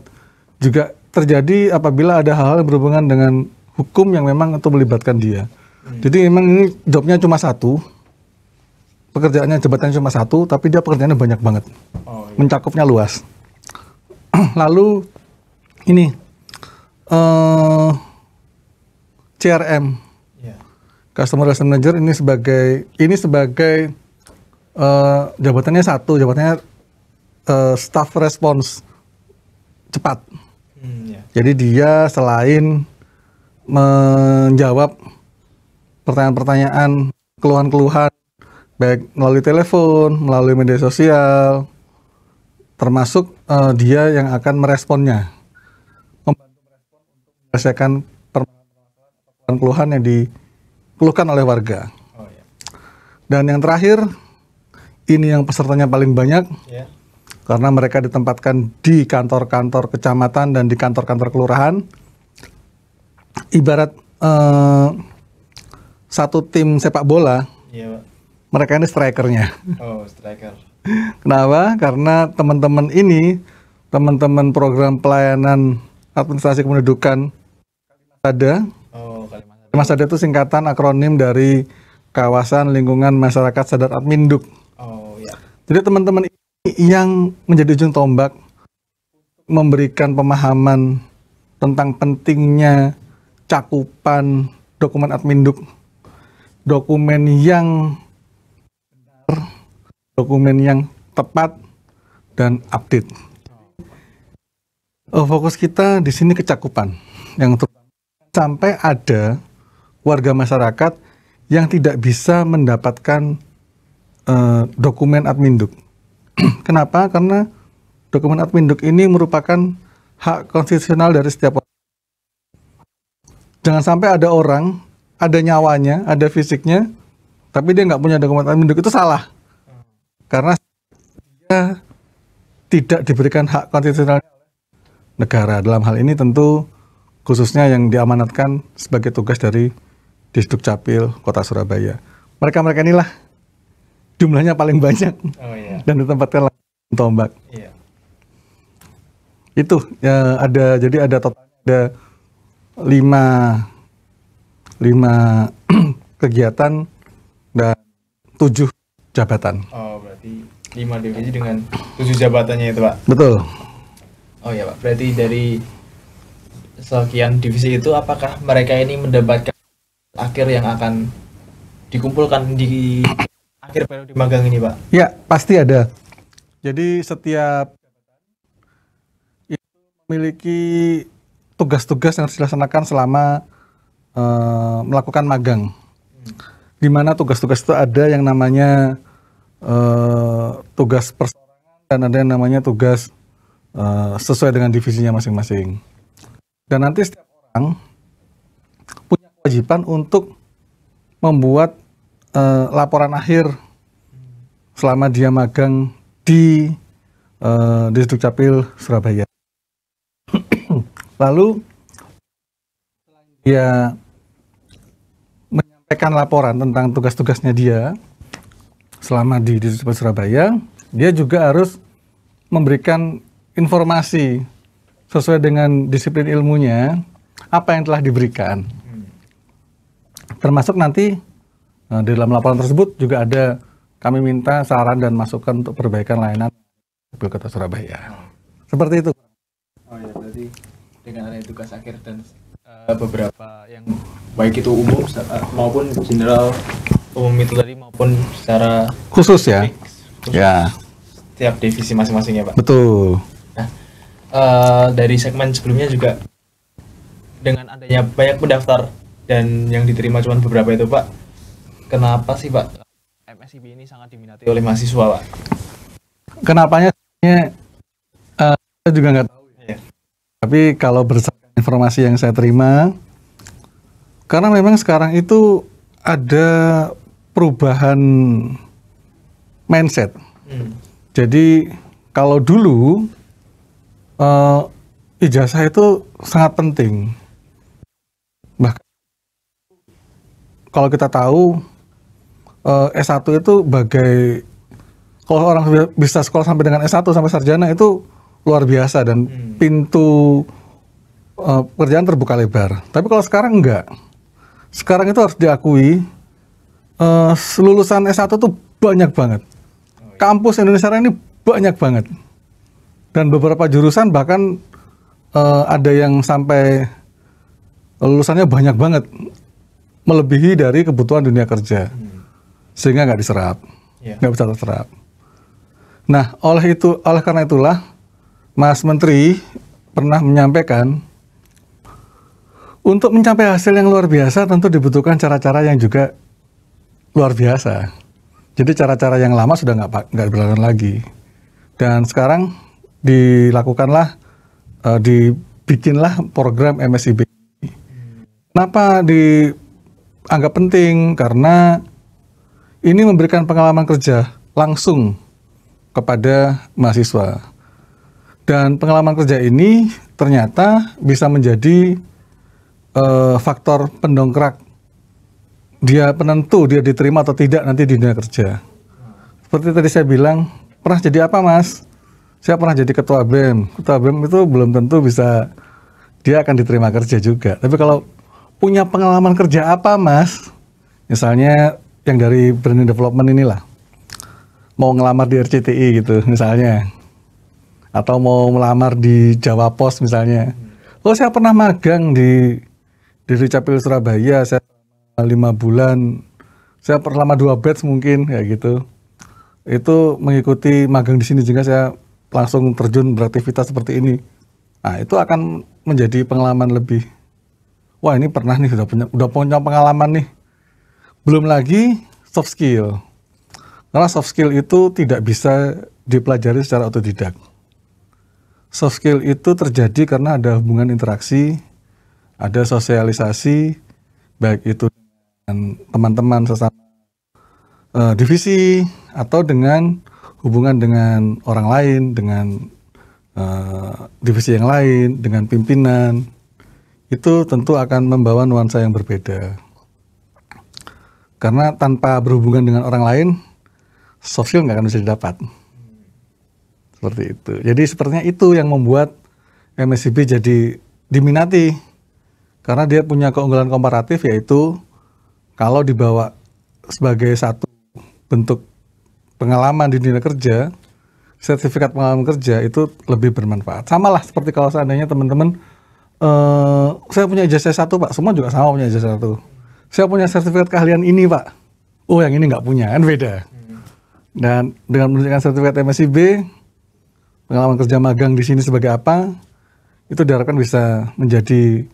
juga terjadi apabila ada hal-hal yang berhubungan dengan hukum yang memang itu melibatkan dia. Jadi memang ini jobnya cuma satu, pekerjaannya jabatannya cuma satu, tapi dia pekerjaannya banyak banget, mencakupnya luas. Lalu ini CRM, Customer Relation Manager, ini sebagai jabatannya satu, jabatannya staff response cepat. Jadi dia selain menjawab pertanyaan-pertanyaan, keluhan-keluhan, baik melalui telepon, melalui media sosial, termasuk dia yang akan meresponnya, membantu merespon untuk menyelesaikan permasalahan atau keluhan yang dikeluhkan oleh warga. Dan yang terakhir, ini yang pesertanya paling banyak, karena mereka ditempatkan di kantor-kantor kecamatan dan di kantor-kantor kelurahan. Ibarat satu tim sepak bola, mereka ini strikernya. Striker. Kenapa? Karena teman-teman ini, teman-teman program pelayanan administrasi kependudukan Kalimasada. Kalimasada itu singkatan akronim dari Kawasan Lingkungan Masyarakat Sadar Adminduk. Jadi teman-teman yang menjadi ujung tombak memberikan pemahaman tentang pentingnya cakupan dokumen adminduk, dokumen yang benar, dokumen yang tepat dan update. Fokus kita di sini kecakupan, yang sampai ada warga masyarakat yang tidak bisa mendapatkan dokumen adminduk. Kenapa? Karena dokumen adminduk ini merupakan hak konstitusional dari setiap orang. Jangan sampai ada orang, ada nyawanya, ada fisiknya, tapi dia nggak punya dokumen adminduk, itu salah. Karena dia tidak diberikan hak konstitusional negara. Dalam hal ini tentu khususnya yang diamanatkan sebagai tugas dari Disduk Capil Kota Surabaya. Mereka-mereka inilah jumlahnya paling banyak dan ditempatkan tombak. Itu ya, ada, jadi ada total ada 5 5 kegiatan dan 7 jabatan. Oh, berarti 5 divisi dengan 7 jabatannya itu, Pak. Betul. Oh ya, Pak. Berarti dari sekian divisi itu apakah mereka ini mendapatkan akhir yang akan dikumpulkan di akhir periode magang ini, Pak? Ya, pasti ada. Jadi setiap itu memiliki tugas-tugas yang harus dilaksanakan selama melakukan magang. Di mana tugas-tugas itu ada yang namanya tugas persorangan dan ada yang namanya tugas sesuai dengan divisinya masing-masing. Dan nanti setiap orang punya kewajiban untuk membuat laporan akhir selama dia magang di Disdukcapil Surabaya. Lalu dia menyampaikan laporan tentang tugas-tugasnya dia selama di Disdukcapil Surabaya, dia juga harus memberikan informasi sesuai dengan disiplin ilmunya apa yang telah diberikan. Termasuk nanti di dalam laporan tersebut juga ada kami minta saran dan masukan untuk perbaikan layanan Disdukcapil Kota Surabaya. Seperti itu. Oh ya, berarti dengan adanya tugas akhir dan beberapa yang baik itu umum maupun general umum itu tadi maupun secara Khusus ya. khusus Ya, setiap divisi masing-masing ya, Pak. betul. Nah, dari segmen sebelumnya juga dengan adanya banyak pendaftar dan yang diterima cuma beberapa itu, Pak. Kenapa sih, Pak, MSIB ini sangat diminati oleh mahasiswa, Pak? Kenapanya saya juga nggak tahu. Ya. Tapi kalau berdasarkan informasi yang saya terima, karena memang sekarang itu ada perubahan mindset. Jadi kalau dulu ijazah itu sangat penting. Bahkan kalau kita tahu S1 itu kalau orang bisa sekolah sampai dengan S1 sampai sarjana itu luar biasa dan pintu pekerjaan terbuka lebar. Tapi kalau sekarang enggak. Sekarang itu harus diakui lulusan S1 itu banyak banget. Kampus Indonesia ini banyak banget. Dan beberapa jurusan bahkan ada yang sampai lulusannya banyak banget. Melebihi dari kebutuhan dunia kerja. Sehingga nggak diserap. Nggak bisa terserap. Nah, oleh karena itulah Mas Menteri pernah menyampaikan untuk mencapai hasil yang luar biasa tentu dibutuhkan cara-cara yang juga luar biasa. Jadi cara-cara yang lama sudah nggak berlaku lagi. Dan sekarang dibikinlah program MSIB. Kenapa dianggap penting? Karena ini memberikan pengalaman kerja langsung kepada mahasiswa. Dan pengalaman kerja ini ternyata bisa menjadi faktor pendongkrak dia penentu dia diterima atau tidak nanti di dunia kerja. Seperti tadi saya bilang, pernah jadi apa, Mas? Saya pernah jadi ketua BEM. Ketua BEM itu belum tentu bisa dia akan diterima kerja juga. Tapi kalau punya pengalaman kerja apa, Mas? Misalnya yang dari branding development inilah. Mau ngelamar di RCTI gitu misalnya. Atau mau melamar di Jawa Pos misalnya. Oh, saya pernah magang di Disdukcapil Surabaya, saya 5 bulan, saya pernah lama 2 batch mungkin kayak gitu. Itu mengikuti magang di sini juga saya langsung terjun beraktivitas seperti ini. Nah, itu akan menjadi pengalaman lebih. Wah, ini pernah nih udah punya pengalaman nih. Belum lagi soft skill. Karena soft skill itu tidak bisa dipelajari secara otodidak. Soft skill itu terjadi karena ada hubungan interaksi, ada sosialisasi, baik itu dengan teman-teman sesama divisi atau dengan hubungan dengan orang lain, dengan divisi yang lain, dengan pimpinan. Itu tentu akan membawa nuansa yang berbeda. Karena tanpa berhubungan dengan orang lain, soft skill nggak akan bisa didapat. Seperti itu. Jadi sepertinya itu yang membuat MSIB jadi diminati. Karena dia punya keunggulan komparatif, yaitu kalau dibawa sebagai satu bentuk pengalaman di dunia kerja, sertifikat pengalaman kerja itu lebih bermanfaat. Sama lah seperti kalau seandainya teman-teman, saya punya ijazah S1 Pak, semua juga sama punya ijazah S1. Saya punya sertifikat keahlian ini Pak, oh yang ini nggak punya, kan beda. Dan dengan menunjukkan sertifikat MSIB, pengalaman kerja magang di sini sebagai apa, itu diharapkan bisa menjadi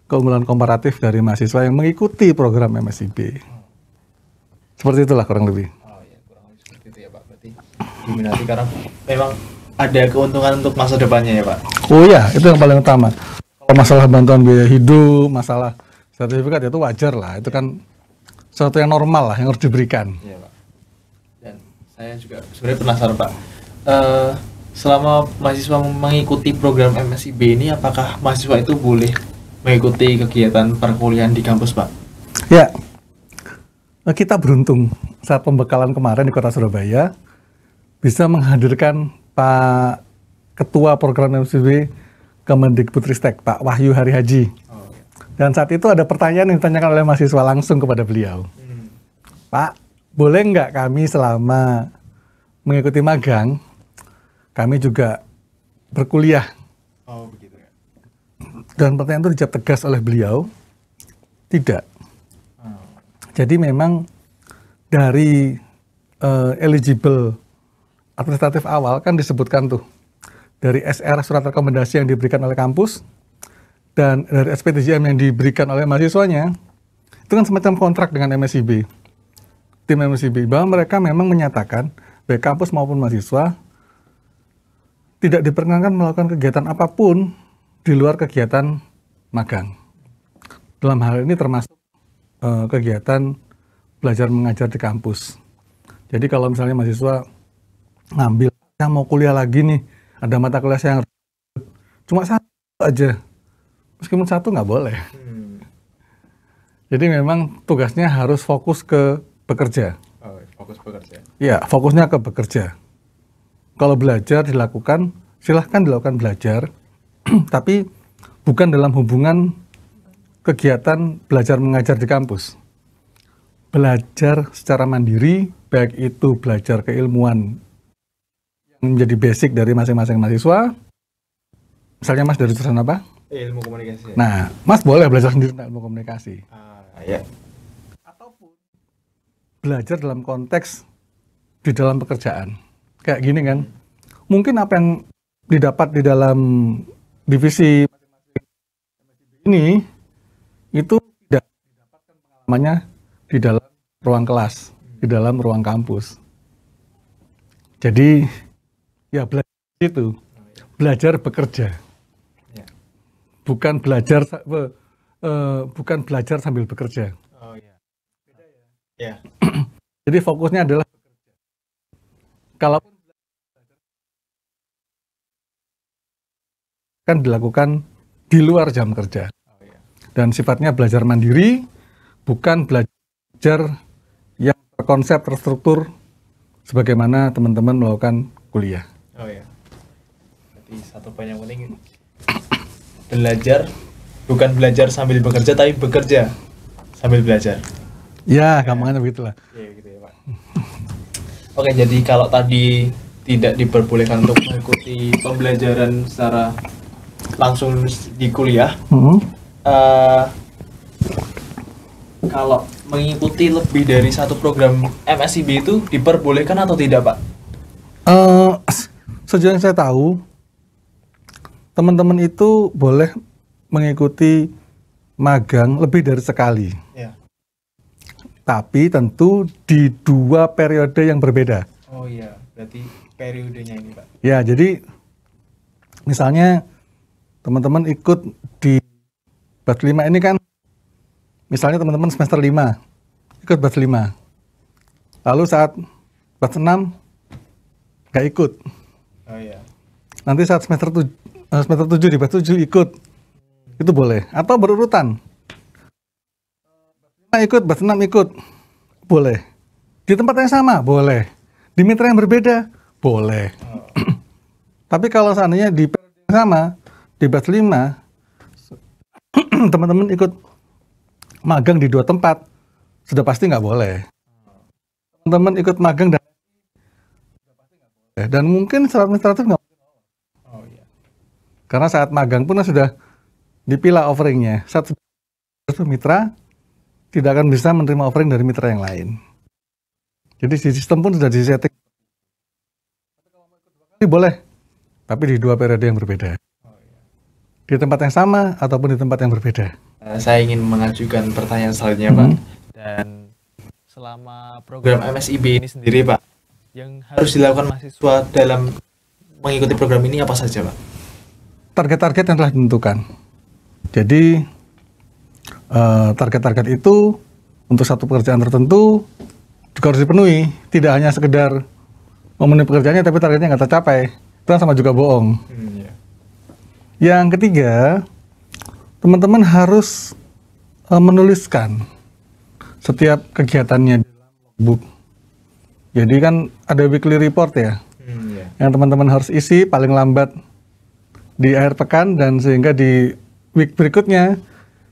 keunggulan komparatif dari mahasiswa yang mengikuti program MSIB. Seperti itulah kurang lebih. Oh ya, kurang lebih seperti itu ya Pak. Berarti diminati karena memang ada keuntungan untuk masa depannya ya Pak. Oh iya, itu yang paling utama. Kalau masalah bantuan biaya hidup, masalah sertifikat itu wajar lah. Itu kan sesuatu yang normal lah yang harus diberikan. Iya Pak. Dan saya juga sebenarnya penasaran Pak. Selama mahasiswa mengikuti program MSIB ini, apakah mahasiswa itu boleh mengikuti kegiatan perkuliahan di kampus Pak? Ya, kita beruntung saat pembekalan kemarin di Kota Surabaya bisa menghadirkan Pak Ketua Program MSIB Kemendikbudristek, Pak Wahyu Hari Haji. Oh, iya. Dan saat itu ada pertanyaan yang ditanyakan oleh mahasiswa langsung kepada beliau. Pak, boleh nggak kami selama mengikuti magang, kami juga berkuliah? Oh begitu ya. Dan pertanyaan itu dijawab tegas oleh beliau, tidak. Jadi memang dari eligible administratif awal kan disebutkan tuh, dari SR surat rekomendasi yang diberikan oleh kampus, dan dari SPTJM yang diberikan oleh mahasiswanya, itu kan semacam kontrak dengan MSIB, tim MSIB, bahwa mereka memang menyatakan, baik kampus maupun mahasiswa, tidak diperkenankan melakukan kegiatan apapun di luar kegiatan magang. Dalam hal ini termasuk kegiatan belajar mengajar di kampus. Jadi kalau misalnya mahasiswa ngambil, saya mau kuliah lagi nih, ada mata kuliah saya yang cuma satu aja, meskipun satu nggak boleh. Jadi memang tugasnya harus fokus ke bekerja. Oh, fokus bekerja. Iya, fokusnya ke bekerja. Kalau belajar dilakukan, silahkan dilakukan belajar, tapi bukan dalam hubungan kegiatan belajar mengajar di kampus. Belajar secara mandiri, baik itu belajar keilmuan yang menjadi basic dari masing-masing mahasiswa. Misalnya Mas dari jurusan apa? Ilmu komunikasi. Nah, Mas boleh belajar sendiri tentang ilmu komunikasi. Ya. Ataupun belajar dalam konteks di dalam pekerjaan. Kayak gini kan, mungkin apa yang didapat di dalam divisi ini itu tidak didapatkan pengalamannya di dalam ruang kelas, di dalam ruang kampus. Jadi ya belajar itu, belajar bekerja, bukan belajar bukan belajar sambil bekerja. Oh ya. Beda ya. Ya. Jadi fokusnya adalah bekerja. Kalau kan dilakukan di luar jam kerja. Dan sifatnya belajar mandiri, bukan belajar yang terkonsep, terstruktur, sebagaimana teman-teman melakukan kuliah. Oh ya. Jadi satu poin yang penting, belajar, bukan belajar sambil bekerja, tapi bekerja sambil belajar. Ya, gampangannya begitulah. Iya gitu ya Pak. Oke, jadi kalau tadi tidak diperbolehkan untuk mengikuti pembelajaran secara langsung di kuliah, kalau mengikuti lebih dari satu program MSIB itu diperbolehkan atau tidak Pak? Sejauh yang saya tahu, teman-teman itu boleh mengikuti magang lebih dari sekali. Ya. Tapi tentu di 2 periode yang berbeda. Oh iya, berarti periodenya ini Pak. Ya, jadi misalnya teman-teman ikut di batch 5 ini kan, misalnya teman-teman semester 5, ikut batch 5. Lalu saat batch 6, nggak ikut. Oh iya. Nanti saat semester 7 di batch 7 ikut. Itu boleh. Atau berurutan. Batch 5 ikut, batch 6 ikut. Boleh. Di tempat yang sama? Boleh. Di mitra yang berbeda? Boleh. Tapi kalau seandainya di periode yang sama, di batch 5, teman-teman ikut magang di 2 tempat, sudah pasti nggak boleh. Teman-teman ikut magang dan mungkin secara administratif nggak. Oh iya. Karena saat magang pun sudah dipilah offeringnya. Saat sudah mitra, tidak akan bisa menerima offering dari mitra yang lain. Jadi sistem pun sudah disetting. Boleh, tapi di 2 periode yang berbeda. Di tempat yang sama ataupun di tempat yang berbeda. Saya ingin mengajukan pertanyaan selanjutnya, Pak. Dan selama program MSIB ini sendiri, Pak, yang harus dilakukan mahasiswa dalam mengikuti program ini apa saja, Pak? Target-target yang telah ditentukan. Jadi target-target itu untuk satu pekerjaan tertentu juga harus dipenuhi. Tidak hanya sekedar memenuhi pekerjaannya tapi targetnya nggak tercapai. Itu kan sama juga bohong. Iya. Yang ketiga, teman-teman harus menuliskan setiap kegiatannya di dalam logbook. Jadi kan ada weekly report ya, yang teman-teman harus isi paling lambat di akhir pekan dan sehingga di week berikutnya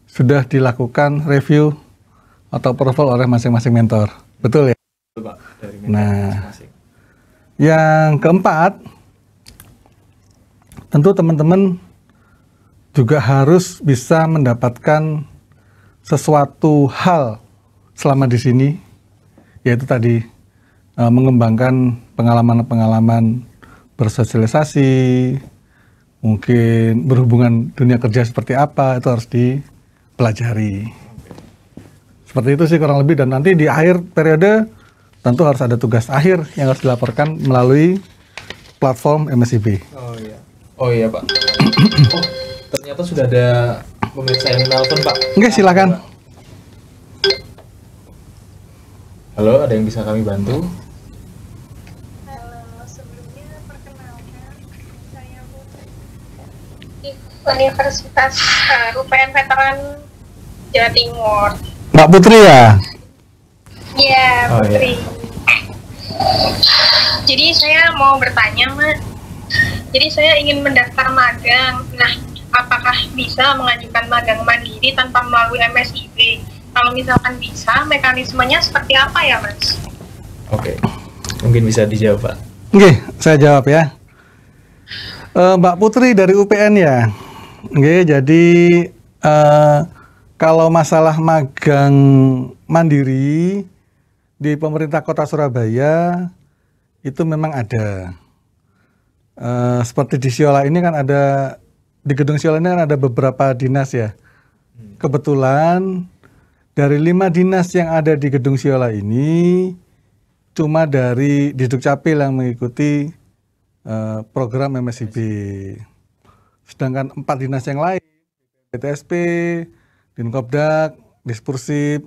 sudah dilakukan review atau approval oleh masing-masing mentor. Betul ya? Betul, Pak. Dari Nah, masing-masing. yang keempat, tentu teman-teman juga harus bisa mendapatkan sesuatu hal selama di sini, yaitu tadi mengembangkan pengalaman-pengalaman bersosialisasi, mungkin berhubungan dunia kerja seperti apa, itu harus dipelajari. Seperti itu sih kurang lebih, dan nanti di akhir periode tentu harus ada tugas akhir yang harus dilaporkan melalui platform MSIB. Oh iya. Oh iya, Pak. Oh, ternyata sudah ada pemirsa yang menelpon, Pak. Oke, silakan. Halo, ada yang bisa kami bantu? Halo, sebelumnya perkenalkan, saya Putri di Universitas UPN Veteran Jawa Timur. Mbak Putri ya? Iya, Oh, Putri. Jadi saya mau bertanya, Mak. Jadi saya ingin mendaftar magang. Nah, apakah bisa mengajukan magang mandiri tanpa melalui MSIB? Kalau misalkan bisa, mekanismenya seperti apa ya, Mas? Oke. Mungkin bisa dijawab, Pak. Oke, saya jawab ya. Mbak Putri dari UPN ya? Oke, jadi kalau masalah magang mandiri di pemerintah Kota Surabaya itu memang ada. Seperti di Siola ini kan ada, di gedung Siola ini kan ada beberapa dinas ya. Kebetulan dari 5 dinas yang ada di gedung Siola ini cuma dari Didukcapil yang mengikuti program MSIB. Sedangkan 4 dinas yang lain, BTSP, Dinkopdak, Dispursip,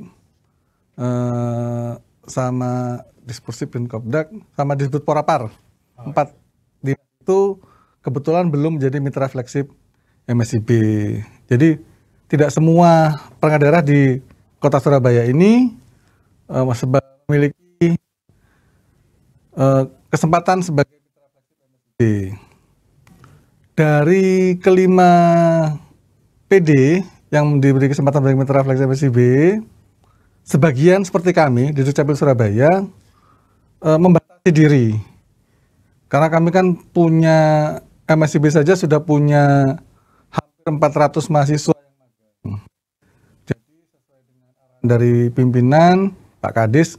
sama Dispursip, Dinkopdak, sama Disbud Porapar. 4 dinas itu kebetulan belum menjadi mitra flagship MSIB. Jadi tidak semua perangkat daerah di Kota Surabaya ini memiliki kesempatan sebagai mitra flagship MSIB. Dari kelima PD yang diberi kesempatan sebagai mitra flagship MSIB, sebagian seperti kami di Dukcapil Surabaya membatasi diri. Karena kami kan punya, MSIB saja sudah punya hampir 400 mahasiswa yang magang. Jadi sesuai dengan arahan dari pimpinan, Pak Kadis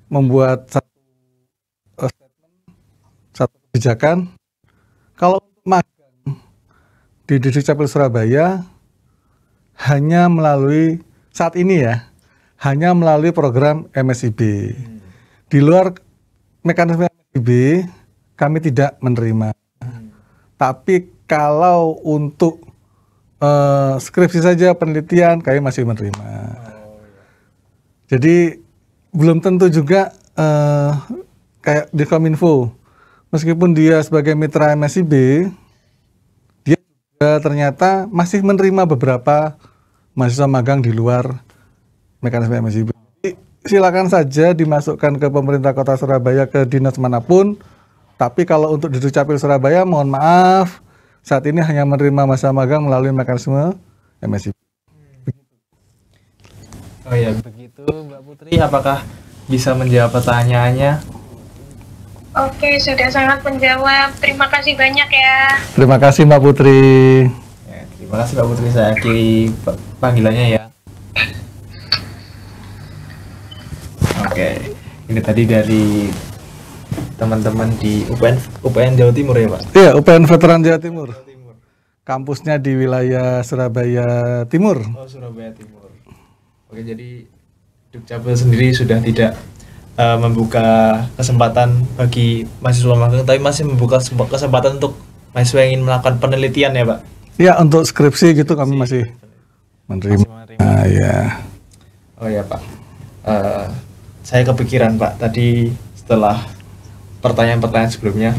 membuat satu statement, satu kebijakan. Kalau untuk magang di Dukcapil Surabaya hanya melalui, saat ini ya, hanya melalui program MSIB. Di luar mekanisme MSIB kami tidak menerima. Tapi kalau untuk skripsi saja, penelitian, kami masih menerima. Jadi belum tentu juga kayak di Kominfo, meskipun dia sebagai mitra MSIB, dia juga ternyata masih menerima beberapa mahasiswa magang di luar mekanisme MSIB. Jadi, silakan saja dimasukkan ke pemerintah Kota Surabaya, ke dinas manapun. Tapi kalau untuk di Dukcapil Surabaya, mohon maaf, saat ini hanya menerima mahasiswa magang melalui mekanisme MSIB. Oh ya, begitu Mbak Putri, apakah bisa menjawab pertanyaannya? Oke, sudah sangat menjawab. Terima kasih banyak ya. Terima kasih Mbak Putri. Ya, terima kasih Mbak Putri, saya akhiri panggilannya ya. Oke, ini tadi dari teman-teman di UPN Jawa Timur ya Pak? Iya, UPN Veteran Jawa Timur. Kampusnya di wilayah Surabaya Timur. Oh, Surabaya Timur. Oke, jadi Dukcapil sendiri sudah tidak membuka kesempatan bagi mahasiswa magang, tapi masih membuka kesempatan untuk mahasiswa yang ingin melakukan penelitian ya Pak? Iya, untuk skripsi gitu kami masih menerima. Ah, ya. Oh ya Pak, saya kepikiran Pak, tadi setelah pertanyaan-pertanyaan sebelumnya,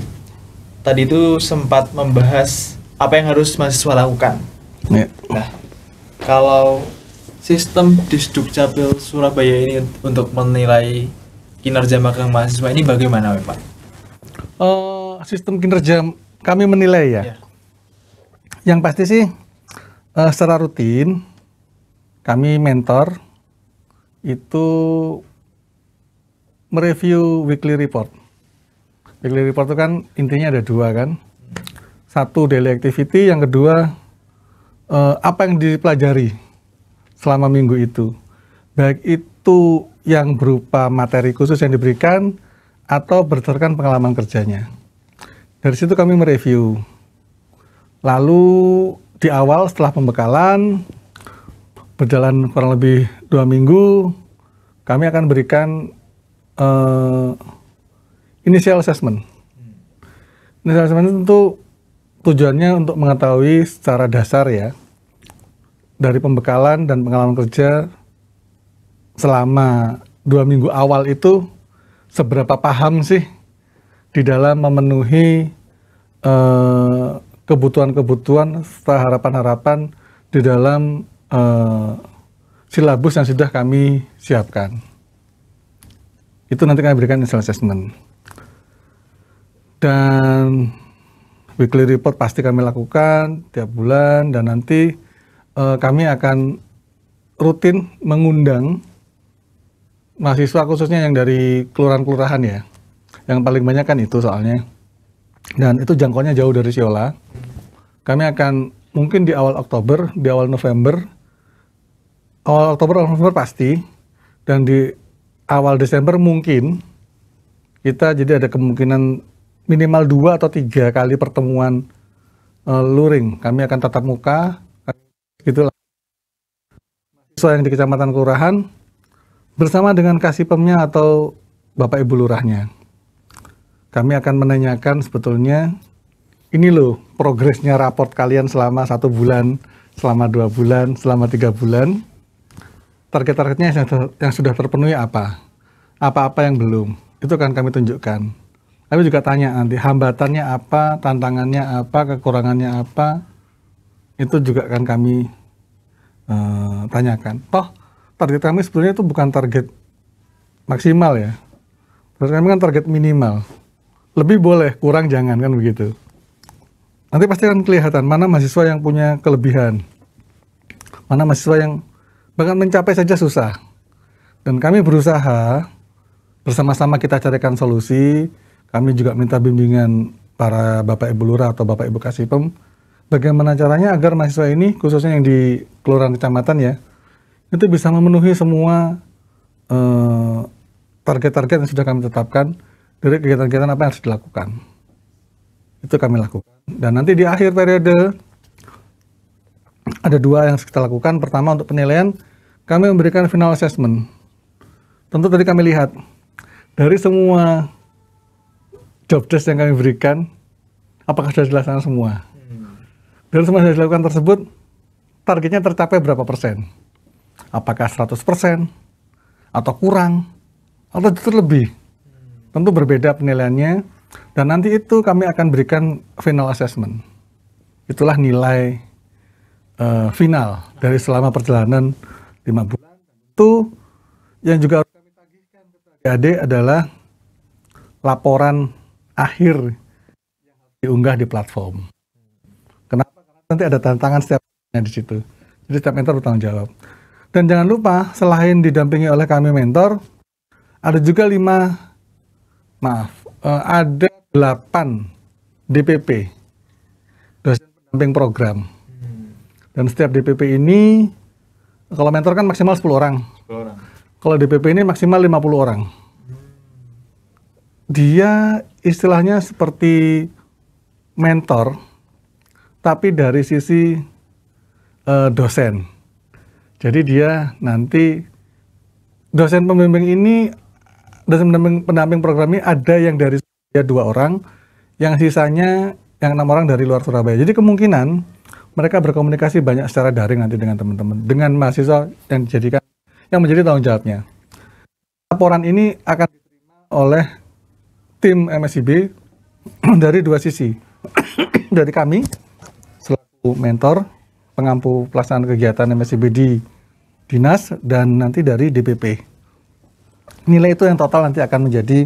tadi itu sempat membahas apa yang harus mahasiswa lakukan. Ya. Nah, kalau sistem Disdukcapil Surabaya ini untuk menilai kinerja magang mahasiswa ini bagaimana Pak? Sistem kinerja kami menilai ya. Ya. Yang pasti sih secara rutin kami mentor itu mereview weekly report. Weekly report itu kan intinya ada dua kan. Satu daily activity, yang kedua apa yang dipelajari selama minggu itu. Baik itu yang berupa materi khusus yang diberikan atau berdasarkan pengalaman kerjanya. Dari situ kami mereview. Lalu di awal setelah pembekalan berjalan kurang lebih 2 minggu, kami akan berikan initial assessment. Initial assessment itu tentu tujuannya untuk mengetahui secara dasar ya, dari pembekalan dan pengalaman kerja selama 2 minggu awal itu seberapa paham sih di dalam memenuhi kebutuhan-kebutuhan serta harapan-harapan di dalam silabus yang sudah kami siapkan. Itu nanti kami berikan initial assessment. Dan weekly report pasti kami lakukan tiap bulan, dan nanti kami akan rutin mengundang mahasiswa khususnya yang dari kelurahan-kelurahan ya. Yang paling banyak kan itu soalnya. Dan itu jangkauannya jauh dari Siola. Kami akan mungkin di awal Oktober, di awal November. Awal Oktober pasti, dan di awal Desember mungkin kita jadi ada kemungkinan minimal 2 atau 3 kali pertemuan luring. Kami akan tatap muka, gitulah. Mahasiswa yang di kecamatan kelurahan bersama dengan Kasipemnya atau Bapak Ibu Lurahnya. Kami akan menanyakan sebetulnya ini loh progresnya raport kalian selama 1 bulan, selama 2 bulan, selama 3 bulan. Target-targetnya yang sudah terpenuhi apa? Apa-apa yang belum? Itu kan kami tunjukkan. Kami juga tanya nanti hambatannya apa, tantangannya apa, kekurangannya apa. Itu juga kan kami tanyakan. Toh target kami sebenarnya itu bukan target maksimal ya. Target kami kan target minimal. Lebih boleh, kurang jangan, kan begitu. Nanti pasti akan kelihatan mana mahasiswa yang punya kelebihan, mana mahasiswa yang bahkan mencapai saja susah. Dan kami berusaha bersama-sama kita carikan solusi. Kami juga minta bimbingan para Bapak Ibu Lurah atau Bapak Ibu Kasipem, bagaimana caranya agar mahasiswa ini, khususnya yang di kelurahan kecamatan ya, itu bisa memenuhi semua target-target yang sudah kami tetapkan dari kegiatan-kegiatan apa yang harus dilakukan. Itu kami lakukan. Dan nanti di akhir periode ada 2 yang kita lakukan. Pertama, untuk penilaian kami memberikan final assessment. Tentu tadi kami lihat dari semua job desk yang kami berikan, apakah sudah dilaksanakan semua. Dari semua yang sudah dilakukan tersebut, targetnya tercapai berapa persen? Apakah 100%? Atau kurang? Atau justru lebih? Tentu berbeda penilaiannya. Dan nanti itu kami akan berikan final assessment. Itulah nilai final dari selama perjalanan 5 bulan. Itu yang juga harus kami tagihkan ke adik adalah laporan akhir yang harus diunggah di platform. Kenapa? Karena nanti ada tantangan setiap di situ. Jadi setiap mentor bertanggung jawab. Dan jangan lupa, selain didampingi oleh kami mentor, ada juga ada 8 DPP, dosen pendamping program. Dan setiap DPP ini, kalau mentor kan maksimal 10 orang. 10 orang. Kalau DPP ini maksimal 50 orang. Dia istilahnya seperti mentor, tapi dari sisi dosen. Jadi dia nanti, dosen pendamping program ini ada yang dari Surabaya 2 orang, yang sisanya yang 6 orang dari luar Surabaya. Jadi kemungkinan mereka berkomunikasi banyak secara daring nanti dengan teman-teman, dengan mahasiswa yang menjadi tanggung jawabnya. Laporan ini akan diterima oleh tim MSIB dari 2 sisi. Dari kami selaku mentor, pengampu pelaksanaan kegiatan MSIB di dinas, dan nanti dari DPP. Nilai itu yang total nanti akan menjadi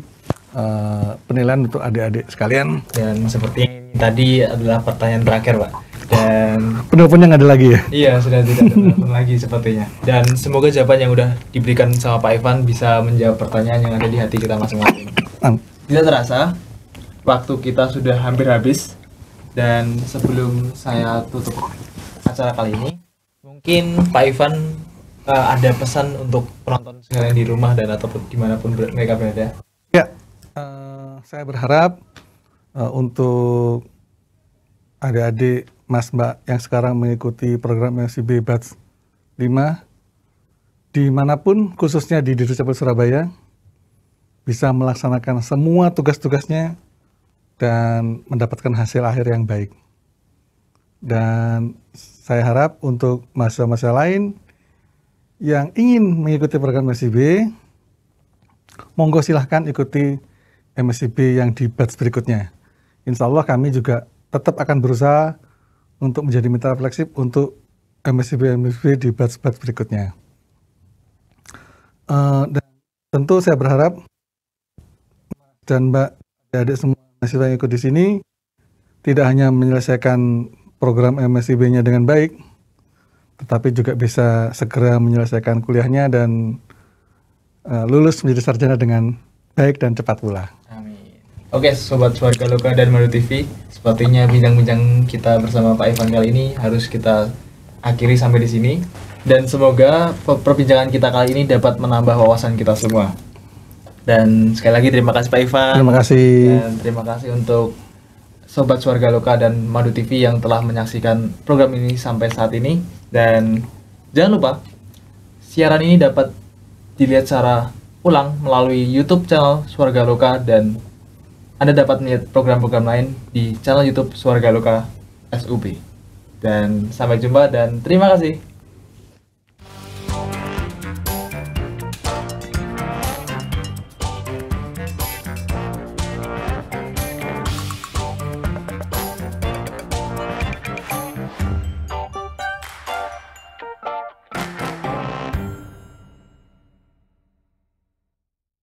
penilaian untuk adik-adik sekalian. Dan seperti ini tadi adalah pertanyaan terakhir, Pak. Dan penelponnya nggak ada lagi ya? Iya, sudah tidak ada penelpon lagi sepertinya. Dan semoga jawaban yang udah diberikan sama Pak Ivan bisa menjawab pertanyaan yang ada di hati kita masing-masing. Tidak terasa, waktu kita sudah hampir habis. Dan sebelum saya tutup acara kali ini, mungkin Pak Ivan ada pesan untuk penonton sekalian di rumah dan ataupun dimanapun mereka berada. Ya, saya berharap untuk adik-adik Mas Mbak yang sekarang mengikuti program MSIB Batch 5 dimanapun, khususnya di Dukcapil Surabaya, bisa melaksanakan semua tugas-tugasnya dan mendapatkan hasil akhir yang baik. Dan saya harap untuk mahasiswa-mahasiswa lain yang ingin mengikuti program MSIB, monggo silahkan ikuti MSIB yang di batch berikutnya. Insya Allah kami juga tetap akan berusaha untuk menjadi mitra flagship untuk MSIB di batch-batch berikutnya. Dan tentu saya berharap dan Mbak, adik semua mahasiswa yang ikut di sini tidak hanya menyelesaikan program MSIB-nya dengan baik, tetapi juga bisa segera menyelesaikan kuliahnya dan lulus menjadi sarjana dengan baik dan cepat pula. Amin. Oke, Sobat Swarga Loka dan Madu TV, sepertinya bincang-bincang kita bersama Pak Ivan kali ini harus kita akhiri sampai di sini. Dan semoga perbincangan kita kali ini dapat menambah wawasan kita semua. Dan sekali lagi terima kasih Pak Ivan. Terima kasih. Dan terima kasih untuk Sobat Swarga Loka dan Madu TV yang telah menyaksikan program ini sampai saat ini. Dan jangan lupa, siaran ini dapat dilihat secara ulang melalui YouTube channel Swarga Loka, dan Anda dapat melihat program-program lain di channel YouTube Swarga Loka SUB. Dan sampai jumpa dan terima kasih.